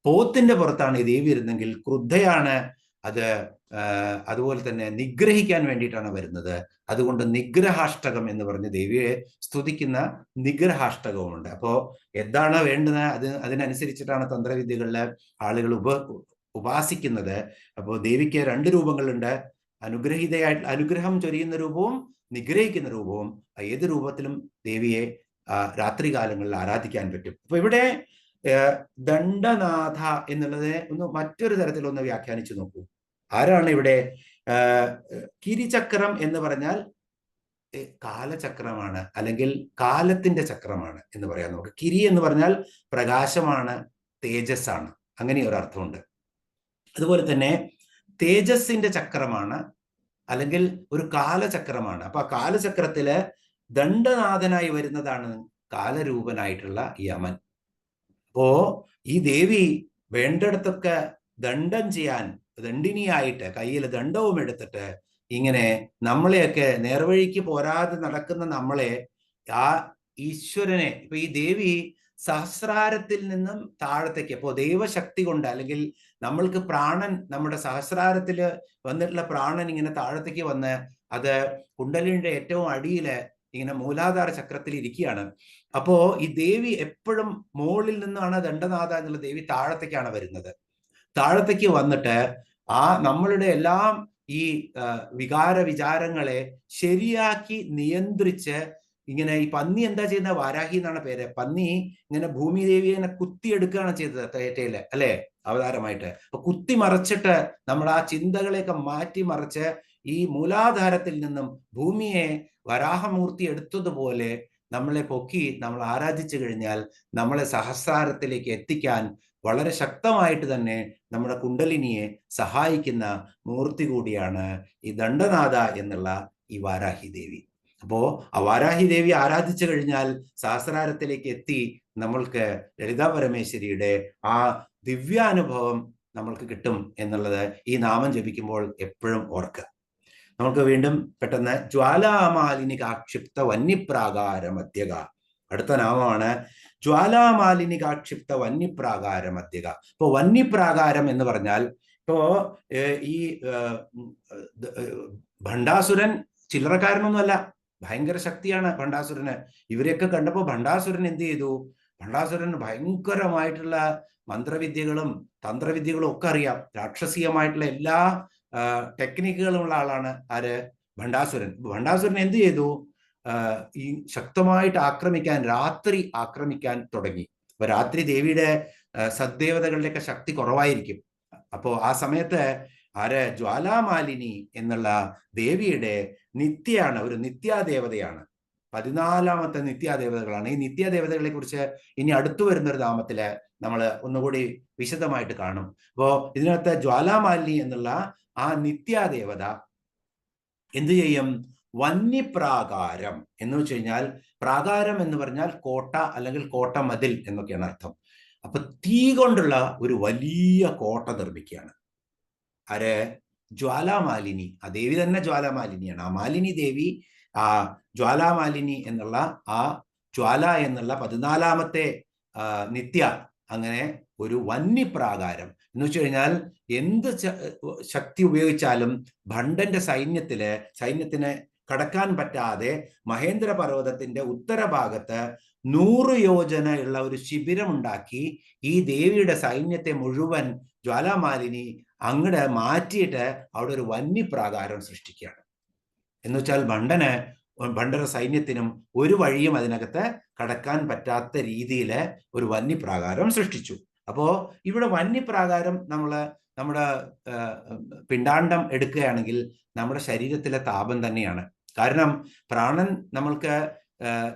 പോത്തിന്റെ പുറത്താണ് ഈ ദേവി വരുന്നെങ്കിൽ ക്രുദ്ധയാണ്. അതുപോലെ തന്നെ നിഗ്രഹിക്കാൻ വേണ്ടിയിട്ടാണ് വരുന്നത്. അതുകൊണ്ട് നിഗ്രഹാഷ്ടകം എന്ന് പറഞ്ഞ് ദേവിയെ സ്തുതിക്കുന്ന നിഗ്രഹാഷ്ടകവുമുണ്ട്. അപ്പോ എന്താണ് വേണ്ടുന്നത് അതിനനുസരിച്ചിട്ടാണ് തന്ത്രവിദ്യകളിലെ ആളുകൾ ഉപാസിക്കുന്നത്. അപ്പോൾ ദേവിക്ക് 2 രൂപങ്ങളുണ്ട്. അനുഗ്രഹീതയായിട്ട് അനുഗ്രഹം ചൊരിയുന്ന രൂപവും നിഗ്രഹിക്കുന്ന രൂപവും. ഏത് രൂപത്തിലും ദേവിയെ രാത്രികാലങ്ങളിൽ ആരാധിക്കാൻ പറ്റും. അപ്പൊ ഇവിടെ ദണ്ഡനാഥ എന്നുള്ളത് മറ്റൊരു തരത്തിൽ ഒന്ന് വ്യാഖ്യാനിച്ചു നോക്കൂ. ആരാണ് ഇവിടെ? കിരിചക്രം എന്ന് പറഞ്ഞാൽ കാലചക്രമാണ്, അല്ലെങ്കിൽ കാലത്തിന്റെ ചക്രമാണ് എന്ന് പറയാം നമുക്ക്. കിരി എന്ന് പറഞ്ഞാൽ പ്രകാശമാണ്, തേജസ്സാണ്, അങ്ങനെ ഒരു അർത്ഥമുണ്ട്. അതുപോലെ തന്നെ തേജസ്സിന്റെ ചക്രമാണ്, അല്ലെങ്കിൽ ഒരു കാലചക്രമാണ്. അപ്പൊ ആ കാലചക്രത്തില് ദണ്ഡനാഥനായി വരുന്നതാണ് കാലരൂപനായിട്ടുള്ള യമൻ. അപ്പോ ഈ ദേവി വേണ്ടിടത്തൊക്കെ ദണ്ഡം ചെയ്യാൻ ദണ്ഡിനിയായിട്ട് കയ്യിൽ ദണ്ഡവും എടുത്തിട്ട് ഇങ്ങനെ നമ്മളെയൊക്കെ നേർവഴിക്ക് പോരാതെ നടക്കുന്ന നമ്മളെ ആ ഈശ്വരനെ, ഇപ്പൊ ഈ ദേവി സഹസ്രാരത്തിൽ നിന്നും താഴത്തേക്ക്, അപ്പോൾ ദൈവശക്തി കൊണ്ട്, അല്ലെങ്കിൽ നമ്മൾക്ക് പ്രാണൻ, നമ്മുടെ സഹസ്രാരത്തില് വന്നിട്ടുള്ള പ്രാണൻ ഇങ്ങനെ താഴത്തേക്ക് വന്ന് അത് കുണ്ടലിന്റെ ഏറ്റവും അടിയില് ഇങ്ങനെ മൂലാധാര ചക്രത്തിൽ ഇരിക്കുകയാണ്. അപ്പോ ഈ ദേവി എപ്പോഴും മുകളിൽ നിന്നാണ് ദണ്ഡനാഥ എന്നുള്ള ദേവി താഴത്തേക്കാണ് വരുന്നത്. താഴത്തേക്ക് വന്നിട്ട് നമ്മളുടെ എല്ലാം ഈ വിചാരങ്ങളെ ശരിയാക്കി നിയന്ത്രിച്ച് ഇങ്ങനെ, ഈ പന്നി എന്താ ചെയ്യുന്ന? വാരാഹി എന്നാണ് പേര്. പന്നി ഇങ്ങനെ ഭൂമി ദേവിയെ കുത്തിയെടുക്കുകയാണ് ചെയ്തത് തേറ്റയില്, അല്ലെ, അവതാരമായിട്ട്. അപ്പൊ കുത്തി മറിച്ചിട്ട് നമ്മൾ ആ ചിന്തകളെയൊക്കെ മാറ്റി മറിച്ച് ഈ മൂലാധാരത്തിൽ നിന്നും ഭൂമിയെ വരാഹമൂർത്തി എടുത്തതുപോലെ നമ്മളെ പൊക്കി നമ്മൾ ആരാധിച്ചു കഴിഞ്ഞാൽ നമ്മളെ സഹസ്രാരത്തിലേക്ക് എത്തിക്കാൻ വളരെ ശക്തമായിട്ട് തന്നെ നമ്മുടെ കുണ്ടലിനിയെ സഹായിക്കുന്ന മൂർത്തി കൂടിയാണ് ഈ ദണ്ഡനാഥ എന്നുള്ള ഈ വാരാഹി ദേവി. അപ്പോ ആ വാരാഹി ദേവി ആരാധിച്ചു കഴിഞ്ഞാൽ സഹസ്രാരത്തിലേക്ക് എത്തി നമ്മൾക്ക് ലളിതാ പരമേശ്വരിയുടെ ആ ദിവ്യാനുഭവം നമ്മൾക്ക് കിട്ടും എന്നുള്ളത് ഈ നാമം ജപിക്കുമ്പോൾ എപ്പോഴും ഓർക്കുക. നമുക്ക് വീണ്ടും പെട്ടെന്ന് ജ്വാലാമാലിനി കാക്ഷിപ്ത വന്യപ്രാകാര മധ്യക, അടുത്ത നാമമാണ് ജ്വാലാമാലിനി കാക്ഷിപ്ത വന്യപ്രാകാര മധ്യക. ഇപ്പൊ വന്യപ്രാകാരം എന്ന് പറഞ്ഞാൽ, ഇപ്പോ ഈ ഭണ്ഡാസുരൻ ചില്ലറക്കാരനൊന്നുമല്ല, ഭയങ്കര ശക്തിയാണ് ഭണ്ഡാസുരന്. ഇവരെയൊക്കെ കണ്ടപ്പോ ഭണ്ഡാസുരൻ എന്ത് ചെയ്തു? ഭണ്ഡാസുരൻ ഭയങ്കരമായിട്ടുള്ള മന്ത്രവിദ്യകളും തന്ത്രവിദ്യകളും ഒക്കെ അറിയാം. രാക്ഷസീയമായിട്ടുള്ള എല്ലാ ടെക്നിക്കുകളുമുള്ള ആളാണ് ആര്? ഭണ്ഡാസുരൻ. ഭണ്ഡാസുരൻ എന്ത് ചെയ്തു? ഈ ശക്തമായിട്ട് രാത്രി ആക്രമിക്കാൻ തുടങ്ങി. അപ്പൊ രാത്രി ദേവിയുടെ സദ്ദേവതകളുടെയൊക്കെ ശക്തി കുറവായിരിക്കും. അപ്പോ ആ സമയത്ത് ജ്വാലാമാലിനി എന്നുള്ള ദേവിയുടെ ഒരു നിത്യാദേവതയാണ്. 14ാമത്തെ നിത്യാദേവതകളാണ്. ഈ നിത്യാദേവതകളെ കുറിച്ച് ഇനി അടുത്തു വരുന്ന ഒരു നാമത്തില് നമ്മൾ ഒന്നുകൂടി വിശദമായിട്ട് കാണും. അപ്പോ ഇതിനകത്ത് ജ്വാലാമാലിനി എന്നുള്ള ആ നിത്യാദേവത എന്ത് ചെയ്യും? വന്യപ്രാകാരം എന്ന് വെച്ച് കഴിഞ്ഞാൽ, പ്രാകാരം എന്ന് പറഞ്ഞാൽ കോട്ട അല്ലെങ്കിൽ കോട്ട മതിൽ എന്നൊക്കെയാണ് അർത്ഥം. അപ്പൊ തീ കൊണ്ടുള്ള ഒരു വലിയ കോട്ട നിർമ്മിക്കുകയാണ്. ആര്? ജ്വാലാമാലിനി. ആ ദേവി തന്നെ ജ്വാലാമാലിനിയാണ്. ആ മാലിനി ദേവി, ആ ജ്വാലാമാലിനി എന്നുള്ള ആ ജ്വാല എന്നുള്ള 14ാമത്തെ നിത്യ അങ്ങനെ ഒരു വന്യപ്രാകാരം എന്ന് വെച്ച് കഴിഞ്ഞാൽ എന്ത് ശക്തി ഉപയോഗിച്ചാലും ഭണ്ഡന്റെ സൈന്യത്തിന് കടക്കാൻ പറ്റാതെ മഹേന്ദ്ര പർവ്വതത്തിന്റെ ഉത്തരഭാഗത്ത് 100 യോജന ഉള്ള ഒരു ശിബിരം ഉണ്ടാക്കി ഈ ദേവിയുടെ സൈന്യത്തെ മുഴുവൻ ജ്വാലാമാലിനി അങ്ങടെ മാറ്റിയിട്ട് അവിടെ ഒരു വന്യപ്രാകാരം സൃഷ്ടിക്കുകയാണ്. എന്ന് വെച്ചാൽ ഭണ്ഡര സൈന്യത്തിനും ഒരു വഴിയും അതിനകത്ത് കടക്കാൻ പറ്റാത്ത രീതിയിൽ ഒരു വന്യപ്രാകാരം സൃഷ്ടിച്ചു. അപ്പോ ഇവിടെ വന്യപ്രാകാരം നമ്മുടെ പിണ്ടാണ്ടം എടുക്കുകയാണെങ്കിൽ നമ്മുടെ ശരീരത്തിലെ താപം തന്നെയാണ്. കാരണം പ്രാണൻ നമ്മൾക്ക്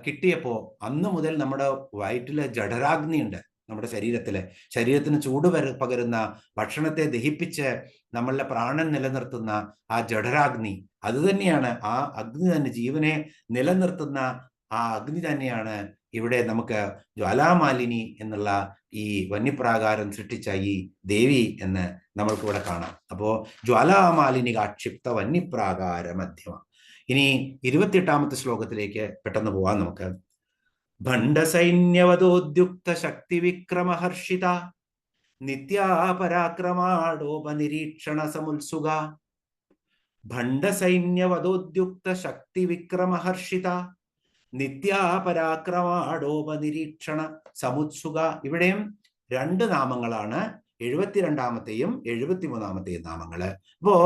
കിട്ടിയപ്പോ അന്ന് മുതൽ നമ്മുടെ വയറ്റിലെ ജഠരാഗ്നി ഉണ്ട്. നമ്മുടെ ശരീരത്തിന് ചൂട് പകരുന്ന ഭക്ഷണത്തെ ദഹിപ്പിച്ച് നമ്മളുടെ പ്രാണൻ നിലനിർത്തുന്ന ആ ജഠരാഗ്നി, അത് തന്നെയാണ് ആ അഗ്നി തന്നെ, ജീവനെ നിലനിർത്തുന്ന ആ അഗ്നി തന്നെയാണ് ഇവിടെ നമുക്ക് ജ്വാലാമാലിനി എന്നുള്ള ഈ വന്യപ്രാകാരം സൃഷ്ടിച്ച ഈ ദേവി എന്ന് നമ്മൾക്ക് ഇവിടെ കാണാം. അപ്പോ ജ്വാലാമാലിനി കാക്ഷിപ്ത വന്യപ്രാകാര മധ്യമ. ഇനി 28ാമത്തെ ശ്ലോകത്തിലേക്ക് പെട്ടെന്ന് പോവാൻ നമുക്ക്. ഭണ്ഡസൈന്യവതോദ്യുക്ത ശക്തി വിക്രമഹർഷിത നിത്യാപരാക്രമാടോപനിരീക്ഷണ സമുത്സുക. ഭണ്ഡസൈന്യവതോദ്യുക്ത ശക്തി വിക്രമഹർഷിത നിത്യാപരാക്രമാടോപനിരീക്ഷണ സമുത്സുക. ഇവിടെയും 2 നാമങ്ങളാണ്, 72ാമത്തെയും 73ാമത്തെയും നാമങ്ങള്. അപ്പോ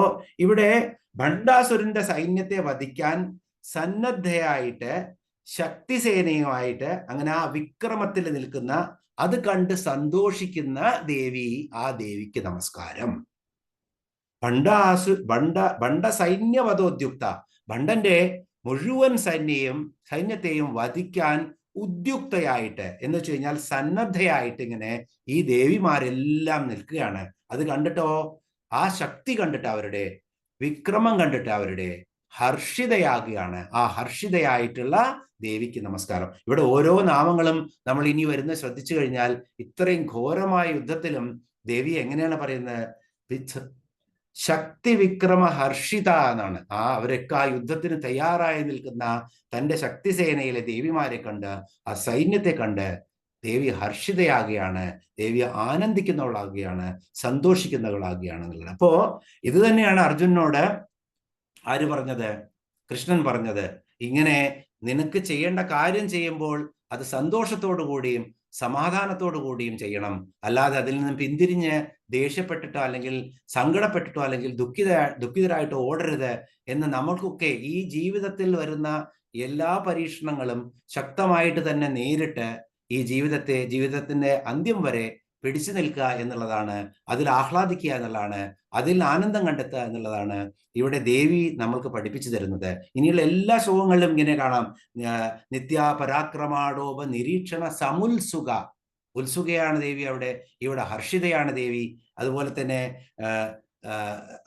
ഇവിടെ ഭണ്ഡാസുരന്റെ സൈന്യത്തെ വധിക്കാൻ സന്നദ്ധയായിട്ട് ശക്തിസേനയുമായിട്ട് അങ്ങനെ ആ വിക്രമത്തിൽ നിൽക്കുന്ന, അത് കണ്ട് സന്തോഷിക്കുന്ന ദേവി, ആ ദേവിക്ക് നമസ്കാരം. ഭണ്ഡ സൈന്യവധോദ്യുക്ത, ഭണ്ഡന്റെ മുഴുവൻ സൈന്യത്തെയും വധിക്കാൻ ഉദ്യുക്തയായിട്ട് എന്ന് വെച്ച് കഴിഞ്ഞാൽ സന്നദ്ധയായിട്ട് ഇങ്ങനെ ഈ ദേവിമാരെല്ലാം നിൽക്കുകയാണ്. അത് കണ്ടിട്ടോ, ആ ശക്തി കണ്ടിട്ട്, അവരുടെ വിക്രമം കണ്ടിട്ട് അവരുടെ ഹർഷിതയാകുകയാണ്. ആ ഹർഷിതയായിട്ടുള്ള ദേവിക്ക് നമസ്കാരം. ഇവിടെ ഓരോ നാമങ്ങളും നമ്മൾ ഇനി വരുന്ന ശ്രദ്ധിച്ചു കഴിഞ്ഞാൽ ഇത്രയും ഘോരമായ യുദ്ധത്തിലും ദേവി എങ്ങനെയാണ് പറയുന്നത്? ശക്തി വിക്രമ ഹർഷിത എന്നാണ്. അവരൊക്കെ ആ യുദ്ധത്തിന് തയ്യാറായി നിൽക്കുന്ന തന്റെ ശക്തിസേനയിലെ ദേവിമാരെ കണ്ട്, ആ സൈന്യത്തെ കണ്ട് ദേവി ഹർഷിതയാകുകയാണ്, ദേവി ആനന്ദിക്കുന്നവളാകുകയാണ്, സന്തോഷിക്കുന്നവളാകുകയാണ് എന്നുള്ളത്. അപ്പോ ഇത് തന്നെയാണ് അർജുനനോട് ആര് പറഞ്ഞത്? കൃഷ്ണൻ പറഞ്ഞത്. ഇങ്ങനെ നിനക്ക് ചെയ്യേണ്ട കാര്യം ചെയ്യുമ്പോൾ അത് സന്തോഷത്തോടു കൂടിയും സമാധാനത്തോടു കൂടിയും ചെയ്യണം. അല്ലാതെ അതിൽ നിന്നും പിന്തിരിഞ്ഞ് ദേഷ്യപ്പെട്ടിട്ടോ അല്ലെങ്കിൽ സങ്കടപ്പെട്ടിട്ടോ അല്ലെങ്കിൽ ദുഃഖിതരായിട്ടോ ഓടരുത് എന്ന് നമ്മൾക്കൊക്കെ ഈ ജീവിതത്തിൽ വരുന്ന എല്ലാ പരീക്ഷണങ്ങളും ശക്തമായിട്ട് തന്നെ നേരിട്ട് ഈ ജീവിതത്തിന്റെ അന്ത്യം വരെ പിടിച്ചു നിൽക്കുക എന്നുള്ളതാണ്, അതിൽ ആഹ്ലാദിക്കുക എന്നുള്ളതാണ്, അതിൽ ആനന്ദം കണ്ടെത്തുക എന്നുള്ളതാണ് ഇവിടെ ദേവി നമ്മൾക്ക് പഠിപ്പിച്ചു തരുന്നത്. ഇനിയുള്ള എല്ലാ ശ്ലോകങ്ങളിലും ഇങ്ങനെ കാണാം. നിത്യാപരാക്രമാടോപ നിരീക്ഷണ സമുത്സുക. ഉത്സുകയാണ് ദേവി ഇവിടെ ഹർഷിതയാണ് ദേവി. അതുപോലെ തന്നെ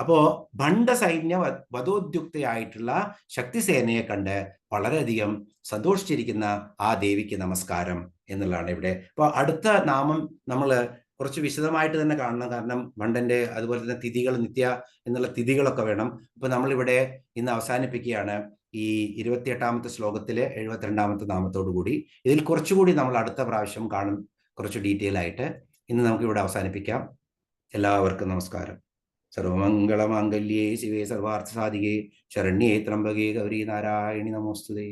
അപ്പോ ഭണ്ഡ സൈന്യ വധോദ്യുക്തയായിട്ടുള്ള ശക്തിസേനയെ കണ്ട് വളരെയധികം സന്തോഷിച്ചിരിക്കുന്ന ആ ദേവിക്ക് നമസ്കാരം എന്നുള്ളതാണ് ഇവിടെ. അപ്പൊ അടുത്ത നാമം നമ്മൾ കുറച്ച് വിശദമായിട്ട് തന്നെ കാണണം. കാരണം ഭണ്ഡന്റെ അതുപോലെ തന്നെ തിഥികൾ, നിത്യ എന്നുള്ള തിഥികളൊക്കെ വേണം. അപ്പൊ നമ്മളിവിടെ ഇന്ന് അവസാനിപ്പിക്കുകയാണ് ഈ 28ാമത്തെ ശ്ലോകത്തിലെ 72ാമത്തെ നാമത്തോടു കൂടി. ഇതിൽ കുറച്ചുകൂടി നമ്മൾ അടുത്ത പ്രാവശ്യം കാണും, കുറച്ച് ഡീറ്റെയിൽ ആയിട്ട്. ഇന്ന് നമുക്ക് ഇവിടെ അവസാനിപ്പിക്കാം. എല്ലാവർക്കും നമസ്കാരം. സർവമംഗളമാംഗല്യേ ശിവേ സർവാർത്ഥ സാധികേ ശരണ്യേ ത്രംബകേ ഗൗരി നാരായണി നമോസ്തുതേ.